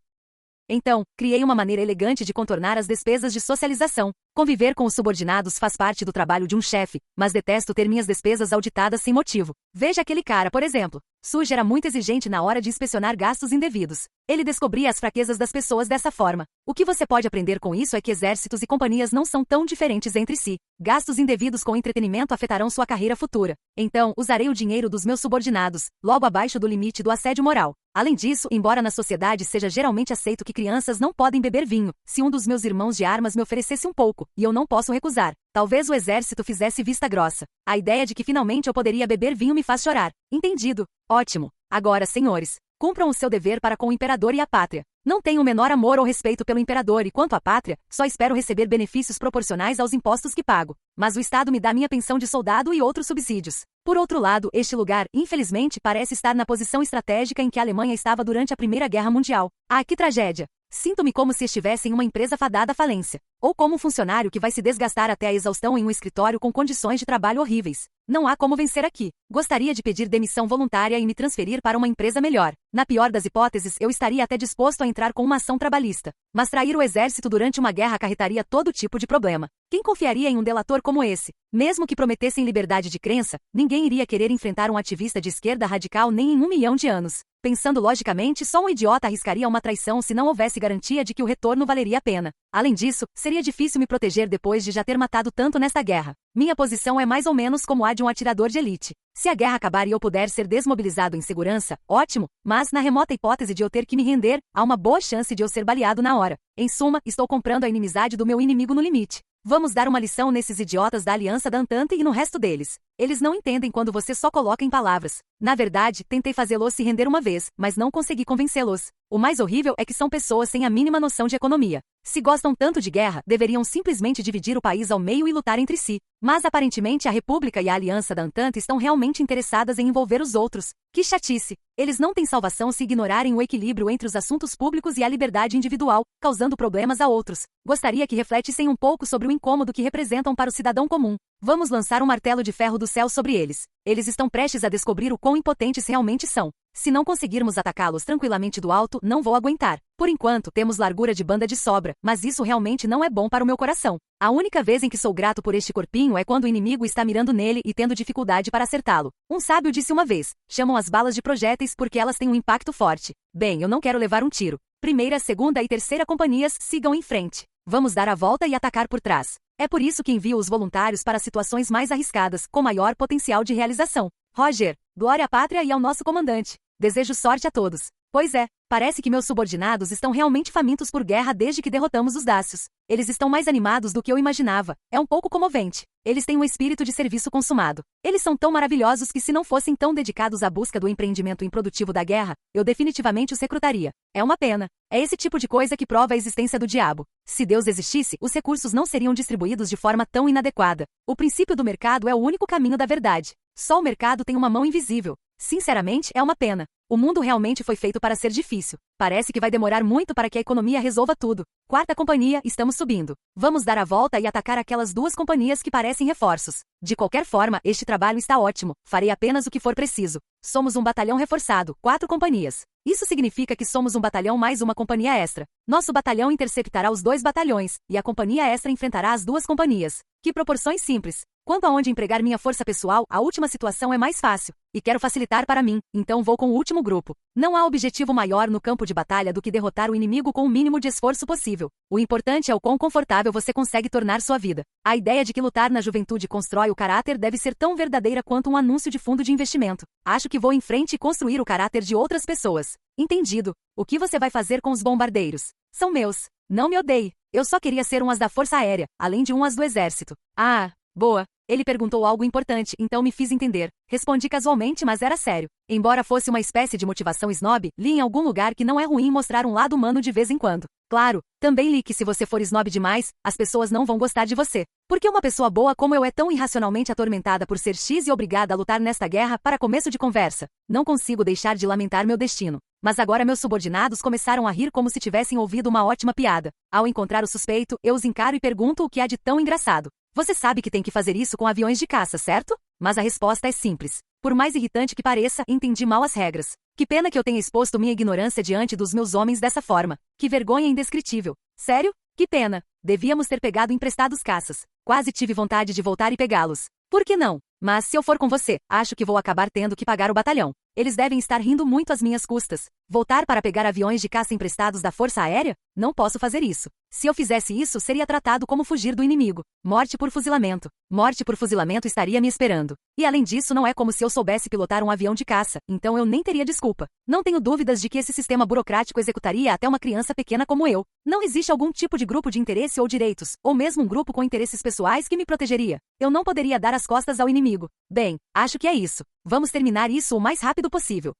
A: Então, criei uma maneira elegante de contornar as despesas de socialização. Conviver com os subordinados faz parte do trabalho de um chefe, mas detesto ter minhas despesas auditadas sem motivo. Veja aquele cara, por exemplo. Suji era muito exigente na hora de inspecionar gastos indevidos. Ele descobria as fraquezas das pessoas dessa forma. O que você pode aprender com isso é que exércitos e companhias não são tão diferentes entre si. Gastos indevidos com entretenimento afetarão sua carreira futura. Então, usarei o dinheiro dos meus subordinados, logo abaixo do limite do assédio moral. Além disso, embora na sociedade seja geralmente aceito que crianças não podem beber vinho, se um dos meus irmãos de armas me oferecesse um pouco, e eu não posso recusar, Talvez o exército fizesse vista grossa. A ideia de que finalmente eu poderia beber vinho me faz chorar. Entendido. Ótimo. Agora, senhores, cumpram o seu dever para com o imperador e a pátria. Não tenho o menor amor ou respeito pelo imperador e quanto à pátria, só espero receber benefícios proporcionais aos impostos que pago. Mas o Estado me dá minha pensão de soldado e outros subsídios. Por outro lado, este lugar, infelizmente, parece estar na posição estratégica em que a Alemanha estava durante a Primeira Guerra Mundial. Ah, que tragédia! Sinto-me como se estivesse em uma empresa fadada à falência. Ou como um funcionário que vai se desgastar até a exaustão em um escritório com condições de trabalho horríveis. Não há como vencer aqui. Gostaria de pedir demissão voluntária e me transferir para uma empresa melhor. Na pior das hipóteses, eu estaria até disposto a entrar com uma ação trabalhista. Mas trair o exército durante uma guerra acarretaria todo tipo de problema. Quem confiaria em um delator como esse? Mesmo que prometessem liberdade de crença, ninguém iria querer enfrentar um ativista de esquerda radical nem em 1 milhão de anos. Pensando logicamente, só um idiota arriscaria uma traição se não houvesse garantia de que o retorno valeria a pena. Além disso, seria difícil me proteger depois de já ter matado tanto nesta guerra. Minha posição é mais ou menos como a de um atirador de elite. Se a guerra acabar e eu puder ser desmobilizado em segurança, ótimo, mas na remota hipótese de eu ter que me render, há uma boa chance de eu ser baleado na hora. Em suma, estou comprando a inimizade do meu inimigo no limite. Vamos dar uma lição nesses idiotas da Aliança da Entente e no resto deles. Eles não entendem quando você só coloca em palavras. Na verdade, tentei fazê-los se render uma vez, mas não consegui convencê-los. O mais horrível é que são pessoas sem a mínima noção de economia. Se gostam tanto de guerra, deveriam simplesmente dividir o país ao meio e lutar entre si. Mas aparentemente a República e a Aliança da Entente estão realmente interessadas em envolver os outros. Que chatice! Eles não têm salvação se ignorarem o equilíbrio entre os assuntos públicos e a liberdade individual, causando problemas a outros. Gostaria que refletissem um pouco sobre o incômodo que representam para o cidadão comum. Vamos lançar um martelo de ferro do céu sobre eles. Eles estão prestes a descobrir o quão impotentes realmente são. Se não conseguirmos atacá-los tranquilamente do alto, não vou aguentar. Por enquanto, temos largura de banda de sobra, mas isso realmente não é bom para o meu coração. A única vez em que sou grato por este corpinho é quando o inimigo está mirando nele e tendo dificuldade para acertá-lo. Um sábio disse uma vez, chamam as balas de projéteis porque elas têm um impacto forte. Bem, eu não quero levar um tiro. Primeira, segunda e terceira companhias sigam em frente. Vamos dar a volta e atacar por trás. É por isso que envio os voluntários para situações mais arriscadas, com maior potencial de realização. Roger, glória à pátria e ao nosso comandante. Desejo sorte a todos. Pois é, parece que meus subordinados estão realmente famintos por guerra desde que derrotamos os dácios. Eles estão mais animados do que eu imaginava. É um pouco comovente. Eles têm um espírito de serviço consumado. Eles são tão maravilhosos que se não fossem tão dedicados à busca do empreendimento improdutivo da guerra, eu definitivamente os recrutaria. É uma pena. É esse tipo de coisa que prova a existência do diabo. Se Deus existisse, os recursos não seriam distribuídos de forma tão inadequada. O princípio do mercado é o único caminho da verdade. Só o mercado tem uma mão invisível. Sinceramente, é uma pena. O mundo realmente foi feito para ser difícil. Parece que vai demorar muito para que a economia resolva tudo. Quarta companhia, estamos subindo. Vamos dar a volta e atacar aquelas duas companhias que parecem reforços. De qualquer forma, este trabalho está ótimo. Farei apenas o que for preciso. Somos um batalhão reforçado, 4 companhias. Isso significa que somos um batalhão mais uma companhia extra. Nosso batalhão interceptará os 2 batalhões, e a companhia extra enfrentará as 2 companhias. Que proporções simples. Quanto a onde empregar minha força pessoal, a última situação é mais fácil. E quero facilitar para mim, então vou com o último grupo. Não há objetivo maior no campo de batalha do que derrotar o inimigo com o mínimo de esforço possível. O importante é o quão confortável você consegue tornar sua vida. A ideia de que lutar na juventude constrói o caráter deve ser tão verdadeira quanto um anúncio de fundo de investimento. Acho que vou em frente e construir o caráter de outras pessoas. Entendido. O que você vai fazer com os bombardeiros? São meus. Não me odeie. Eu só queria ser um as da Força Aérea, além de um as do Exército. Ah, boa. Ele perguntou algo importante, então me fiz entender. Respondi casualmente, mas era sério. Embora fosse uma espécie de motivação snob, li em algum lugar que não é ruim mostrar um lado humano de vez em quando. Claro, também li que se você for snob demais, as pessoas não vão gostar de você. Porque uma pessoa boa como eu é tão irracionalmente atormentada por ser X e obrigada a lutar nesta guerra, para começo de conversa. Não consigo deixar de lamentar meu destino. Mas agora meus subordinados começaram a rir como se tivessem ouvido uma ótima piada. Ao encontrar o suspeito, eu os encaro e pergunto o que há de tão engraçado. Você sabe que tem que fazer isso com aviões de caça, certo? Mas a resposta é simples. Por mais irritante que pareça, entendi mal as regras. Que pena que eu tenha exposto minha ignorância diante dos meus homens dessa forma. Que vergonha indescritível. Sério? Que pena. Devíamos ter pegado emprestados caças. Quase tive vontade de voltar e pegá-los. Por que não? Mas se eu for com você, acho que vou acabar tendo que pagar o batalhão. Eles devem estar rindo muito às minhas custas. Voltar para pegar aviões de caça emprestados da Força Aérea? Não posso fazer isso. Se eu fizesse isso, seria tratado como fugir do inimigo. Morte por fuzilamento. Morte por fuzilamento estaria me esperando. E além disso, não é como se eu soubesse pilotar um avião de caça, então eu nem teria desculpa. Não tenho dúvidas de que esse sistema burocrático executaria até uma criança pequena como eu. Não existe algum tipo de grupo de interesse ou direitos, ou mesmo um grupo com interesses pessoais que me protegeria. Eu não poderia dar as costas ao inimigo. Bem, acho que é isso. Vamos terminar isso o mais rápido possível.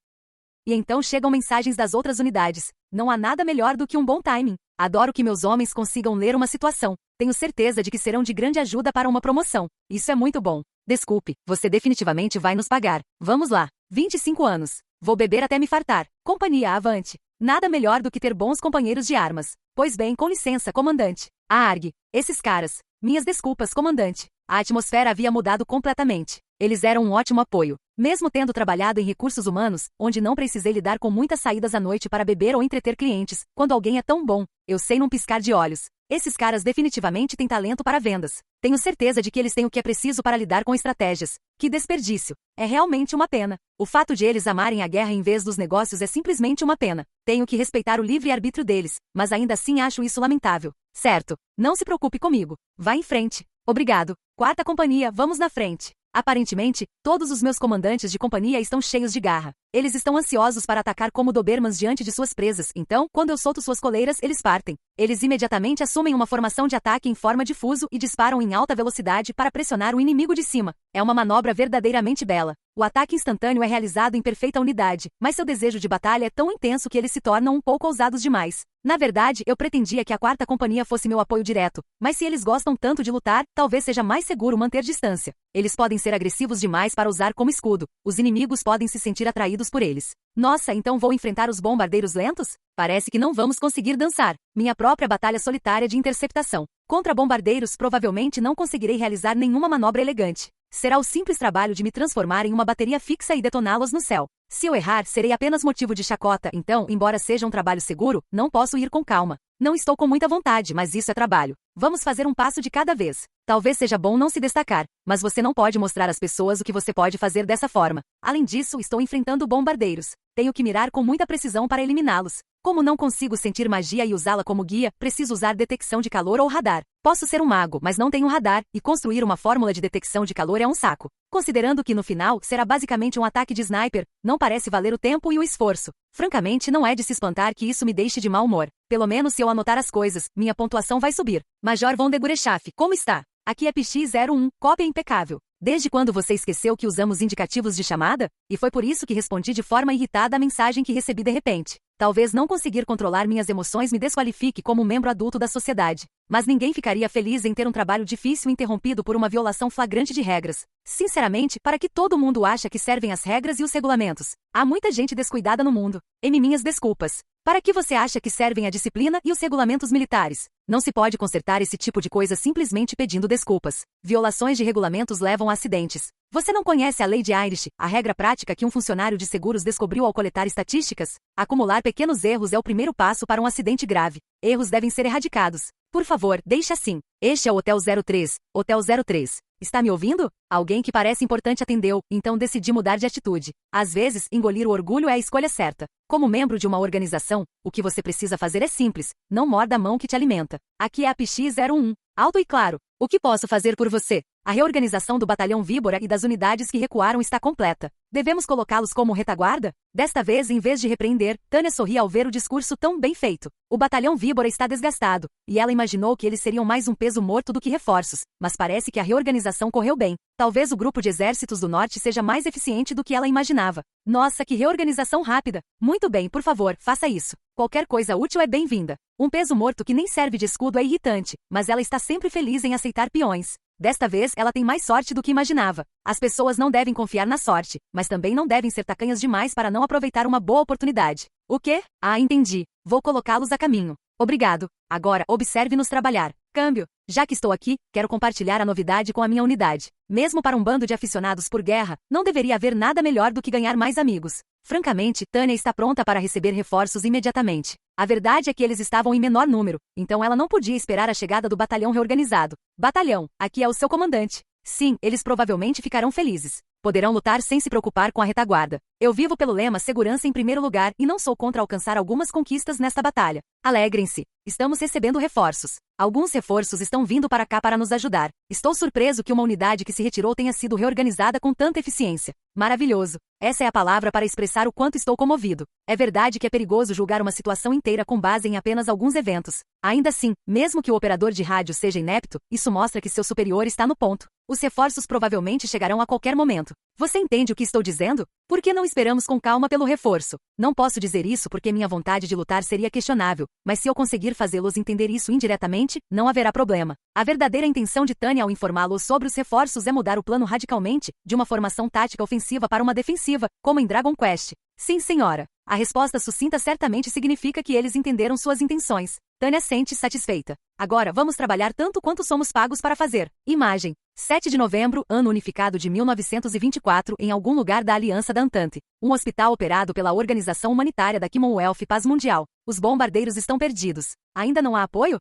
A: E então chegam mensagens das outras unidades. Não há nada melhor do que um bom timing. Adoro que meus homens consigam ler uma situação. Tenho certeza de que serão de grande ajuda para uma promoção. Isso é muito bom. Desculpe, você definitivamente vai nos pagar. Vamos lá. 25 anos. Vou beber até me fartar. Companhia avante. Nada melhor do que ter bons companheiros de armas. Pois bem, com licença, comandante. Arg. Esses caras. Minhas desculpas, comandante. A atmosfera havia mudado completamente. Eles eram um ótimo apoio. Mesmo tendo trabalhado em recursos humanos, onde não precisei lidar com muitas saídas à noite para beber ou entreter clientes, quando alguém é tão bom, eu sei num piscar de olhos. Esses caras definitivamente têm talento para vendas. Tenho certeza de que eles têm o que é preciso para lidar com estratégias. Que desperdício. É realmente uma pena. O fato de eles amarem a guerra em vez dos negócios é simplesmente uma pena. Tenho que respeitar o livre-arbítrio deles, mas ainda assim acho isso lamentável. Certo. Não se preocupe comigo. Vá em frente. Obrigado. Quarta companhia, vamos na frente. Aparentemente, todos os meus comandantes de companhia estão cheios de garra. Eles estão ansiosos para atacar como dobermans diante de suas presas, então, quando eu solto suas coleiras, eles partem. Eles imediatamente assumem uma formação de ataque em forma de fuso e disparam em alta velocidade para pressionar o inimigo de cima. É uma manobra verdadeiramente bela. O ataque instantâneo é realizado em perfeita unidade, mas seu desejo de batalha é tão intenso que eles se tornam um pouco ousados demais. Na verdade, eu pretendia que a quarta companhia fosse meu apoio direto, mas se eles gostam tanto de lutar, talvez seja mais seguro manter distância. Eles podem ser agressivos demais para usar como escudo. Os inimigos podem se sentir atraídos por eles. Nossa, então vou enfrentar os bombardeiros lentos? Parece que não vamos conseguir dançar. Minha própria batalha solitária de interceptação. Contra bombardeiros provavelmente não conseguirei realizar nenhuma manobra elegante. Será o simples trabalho de me transformar em uma bateria fixa e detoná-los no céu. Se eu errar, serei apenas motivo de chacota, então, embora seja um trabalho seguro, não posso ir com calma. Não estou com muita vontade, mas isso é trabalho. Vamos fazer um passo de cada vez. Talvez seja bom não se destacar, mas você não pode mostrar às pessoas o que você pode fazer dessa forma. Além disso, estou enfrentando bombardeiros. Tenho que mirar com muita precisão para eliminá-los. Como não consigo sentir magia e usá-la como guia, preciso usar detecção de calor ou radar. Posso ser um mago, mas não tenho radar, e construir uma fórmula de detecção de calor é um saco. Considerando que no final será basicamente um ataque de sniper, não parece valer o tempo e o esforço. Francamente, não é de se espantar que isso me deixe de mau humor. Pelo menos se eu anotar as coisas, minha pontuação vai subir. Major von de Gurechaff, como está? Aqui é PX01, cópia impecável. Desde quando você esqueceu que usamos indicativos de chamada? E foi por isso que respondi de forma irritada à mensagem que recebi de repente. Talvez não conseguir controlar minhas emoções me desqualifique como um membro adulto da sociedade. Mas ninguém ficaria feliz em ter um trabalho difícil interrompido por uma violação flagrante de regras. Sinceramente, para que todo mundo acha que servem as regras e os regulamentos? Há muita gente descuidada no mundo. Minhas desculpas. Para que você acha que servem a disciplina e os regulamentos militares? Não se pode consertar esse tipo de coisa simplesmente pedindo desculpas. Violações de regulamentos levam a acidentes. Você não conhece a lei de Irish, a regra prática que um funcionário de seguros descobriu ao coletar estatísticas? Acumular pequenos erros é o primeiro passo para um acidente grave. Erros devem ser erradicados. Por favor, deixe assim. Este é o Hotel 03. Hotel 03. Está me ouvindo? Alguém que parece importante atendeu, então decidi mudar de atitude. Às vezes, engolir o orgulho é a escolha certa. Como membro de uma organização, o que você precisa fazer é simples. Não morda a mão que te alimenta. Aqui é a PX01. Alto e claro. O que posso fazer por você? A reorganização do Batalhão Víbora e das unidades que recuaram está completa. Devemos colocá-los como retaguarda? Desta vez, em vez de repreender, Tânia sorri ao ver o discurso tão bem feito. O Batalhão Víbora está desgastado, e ela imaginou que eles seriam mais um peso morto do que reforços, mas parece que a reorganização correu bem. Talvez o grupo de exércitos do norte seja mais eficiente do que ela imaginava. Nossa, que reorganização rápida! Muito bem, por favor, faça isso. Qualquer coisa útil é bem-vinda. Um peso morto que nem serve de escudo é irritante, mas ela está sempre feliz em aceitar peões. Desta vez, ela tem mais sorte do que imaginava. As pessoas não devem confiar na sorte, mas também não devem ser tacanhas demais para não aproveitar uma boa oportunidade. O quê? Ah, entendi. Vou colocá-los a caminho. Obrigado. Agora, observe-nos trabalhar. Câmbio. Já que estou aqui, quero compartilhar a novidade com a minha unidade. Mesmo para um bando de aficionados por guerra, não deveria haver nada melhor do que ganhar mais amigos. Francamente, Tânia está pronta para receber reforços imediatamente. A verdade é que eles estavam em menor número, então ela não podia esperar a chegada do batalhão reorganizado. Batalhão, aqui é o seu comandante. Sim, eles provavelmente ficarão felizes. Poderão lutar sem se preocupar com a retaguarda. Eu vivo pelo lema segurança em primeiro lugar e não sou contra alcançar algumas conquistas nesta batalha. Alegrem-se. Estamos recebendo reforços. Alguns reforços estão vindo para cá para nos ajudar. Estou surpreso que uma unidade que se retirou tenha sido reorganizada com tanta eficiência. Maravilhoso. Essa é a palavra para expressar o quanto estou comovido. É verdade que é perigoso julgar uma situação inteira com base em apenas alguns eventos. Ainda assim, mesmo que o operador de rádio seja inepto, isso mostra que seu superior está no ponto. Os reforços provavelmente chegarão a qualquer momento. Você entende o que estou dizendo? Por que não esperamos com calma pelo reforço? Não posso dizer isso porque minha vontade de lutar seria questionável, mas se eu conseguir fazê-los entender isso indiretamente, não haverá problema. A verdadeira intenção de Tanya ao informá-los sobre os reforços é mudar o plano radicalmente, de uma formação tática ofensiva para uma defensiva, como em Dragon Quest. Sim, senhora. A resposta sucinta certamente significa que eles entenderam suas intenções. Tanya sente satisfeita. Agora vamos trabalhar tanto quanto somos pagos para fazer. Imagem. 7 de novembro, ano unificado de 1924, em algum lugar da Aliança da Antante. Um hospital operado pela Organização Humanitária da Commonwealth Paz Mundial. Os bombardeiros estão perdidos. Ainda não há apoio?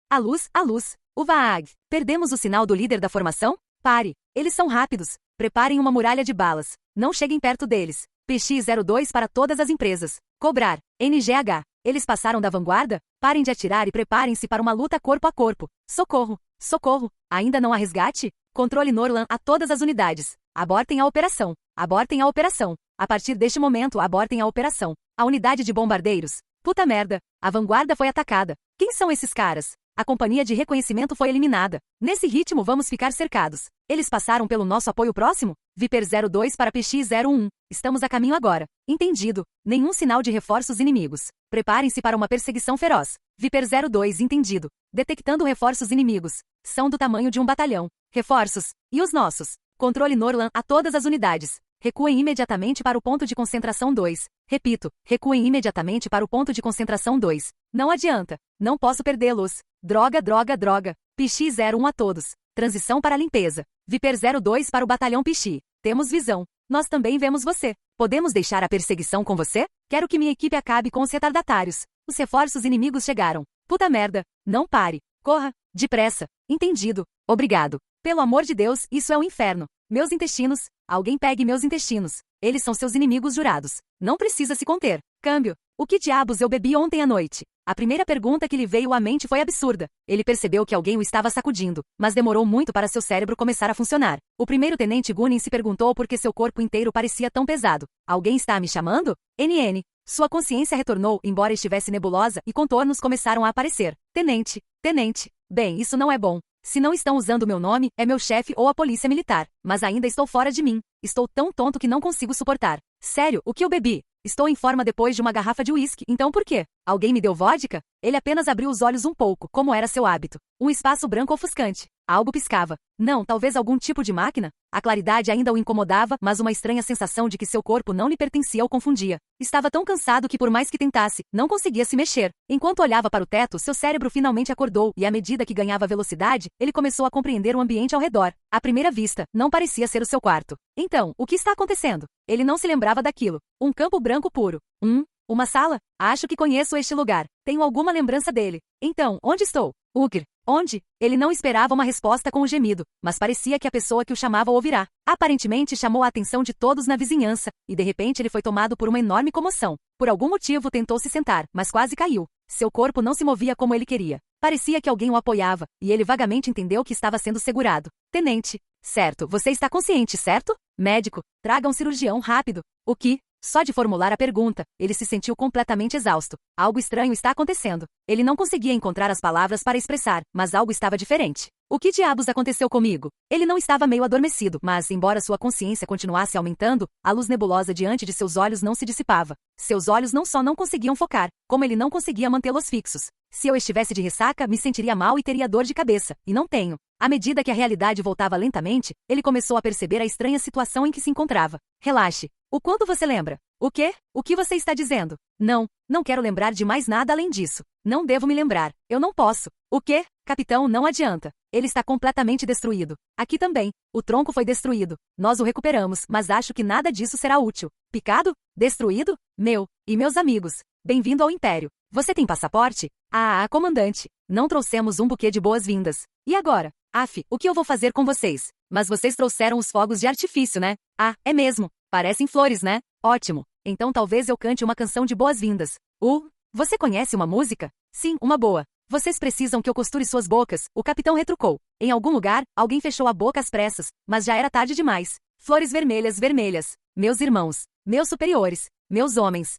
A: A luz, a luz. O Vaag. Perdemos o sinal do líder da formação? Pare. Eles são rápidos. Preparem uma muralha de balas. Não cheguem perto deles. PX-02 para todas as empresas. Cobrar. NGH. Eles passaram da vanguarda? Parem de atirar e preparem-se para uma luta corpo a corpo. Socorro. Socorro. Ainda não há resgate? Controle Norlan a todas as unidades. Abortem a operação. Abortem a operação. A partir deste momento, abortem a operação. A unidade de bombardeiros. Puta merda. A vanguarda foi atacada. Quem são esses caras? A companhia de reconhecimento foi eliminada. Nesse ritmo vamos ficar cercados. Eles passaram pelo nosso apoio próximo? Viper 02 para PX-01. Estamos a caminho agora. Entendido. Nenhum sinal de reforços inimigos. Preparem-se para uma perseguição feroz. Viper 02 entendido. Detectando reforços inimigos. São do tamanho de um batalhão. Reforços. E os nossos? Controle Norlan a todas as unidades. Recuem imediatamente para o ponto de concentração 2. Repito, recuem imediatamente para o ponto de concentração 2. Não adianta. Não posso perdê-los. Droga, droga, droga. PX-01 a todos. Transição para a limpeza. Viper 02 para o batalhão Pixi. Temos visão. Nós também vemos você. Podemos deixar a perseguição com você? Quero que minha equipe acabe com os retardatários. Os reforços inimigos chegaram. Puta merda. Não pare. Corra. Depressa. Entendido. Obrigado. Pelo amor de Deus, isso é um inferno. Meus intestinos. Alguém pegue meus intestinos. Eles são seus inimigos jurados. Não precisa se conter. Câmbio. O que diabos eu bebi ontem à noite? A primeira pergunta que lhe veio à mente foi absurda. Ele percebeu que alguém o estava sacudindo, mas demorou muito para seu cérebro começar a funcionar. O primeiro-tenente Gunning se perguntou por que seu corpo inteiro parecia tão pesado. Alguém está me chamando? NN. Sua consciência retornou, embora estivesse nebulosa, e contornos começaram a aparecer. Tenente. Tenente. Bem, isso não é bom. Se não estão usando meu nome, é meu chefe ou a polícia militar. Mas ainda estou fora de mim. Estou tão tonto que não consigo suportar. Sério, o que eu bebi? Estou em forma depois de uma garrafa de uísque, então por quê? Alguém me deu vodka? Ele apenas abriu os olhos um pouco, como era seu hábito. Um espaço branco ofuscante. Algo piscava. Não, talvez algum tipo de máquina? A claridade ainda o incomodava, mas uma estranha sensação de que seu corpo não lhe pertencia o confundia. Estava tão cansado que por mais que tentasse, não conseguia se mexer. Enquanto olhava para o teto, seu cérebro finalmente acordou, e à medida que ganhava velocidade, ele começou a compreender o ambiente ao redor. À primeira vista, não parecia ser o seu quarto. Então, o que está acontecendo? Ele não se lembrava daquilo. Um campo branco puro. Uma sala? Acho que conheço este lugar. Tenho alguma lembrança dele. Então, onde estou? Ugr. Onde? Ele não esperava uma resposta com um gemido, mas parecia que a pessoa que o chamava o ouvirá. Aparentemente chamou a atenção de todos na vizinhança, e de repente ele foi tomado por uma enorme comoção. Por algum motivo tentou se sentar, mas quase caiu. Seu corpo não se movia como ele queria. Parecia que alguém o apoiava, e ele vagamente entendeu que estava sendo segurado. Tenente. Certo, você está consciente, certo? Médico. Traga um cirurgião rápido. O que? Só de formular a pergunta, ele se sentiu completamente exausto. Algo estranho está acontecendo. Ele não conseguia encontrar as palavras para expressar, mas algo estava diferente. O que diabos aconteceu comigo? Ele não estava meio adormecido, mas, embora sua consciência continuasse aumentando, a luz nebulosa diante de seus olhos não se dissipava. Seus olhos não só não conseguiam focar, como ele não conseguia mantê-los fixos. Se eu estivesse de ressaca, me sentiria mal e teria dor de cabeça, e não tenho. À medida que a realidade voltava lentamente, ele começou a perceber a estranha situação em que se encontrava. Relaxe. O quanto você lembra? O quê? O que você está dizendo? Não quero lembrar de mais nada além disso. Não devo me lembrar. Eu não posso. O quê? Capitão, não adianta. Ele está completamente destruído. Aqui também. O tronco foi destruído. Nós o recuperamos, mas acho que nada disso será útil. Picado? Destruído? Meu. E meus amigos? Bem-vindo ao Império. Você tem passaporte? Comandante. Não trouxemos um buquê de boas-vindas. E agora? O que eu vou fazer com vocês? Mas vocês trouxeram os fogos de artifício, né? É mesmo. Parecem flores, né? Ótimo. Então talvez eu cante uma canção de boas-vindas. Você conhece uma música? Sim, uma boa. Vocês precisam que eu costure suas bocas, o capitão retrucou. Em algum lugar, alguém fechou a boca às pressas, mas já era tarde demais. Flores vermelhas, vermelhas. Meus irmãos. Meus superiores. Meus homens.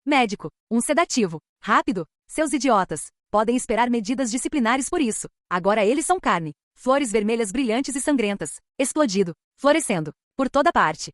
A: Médico. Um sedativo. Rápido. Seus idiotas. Podem esperar medidas disciplinares por isso. Agora eles são carne. Flores vermelhas brilhantes e sangrentas. Explodido. Florescendo. Por toda parte.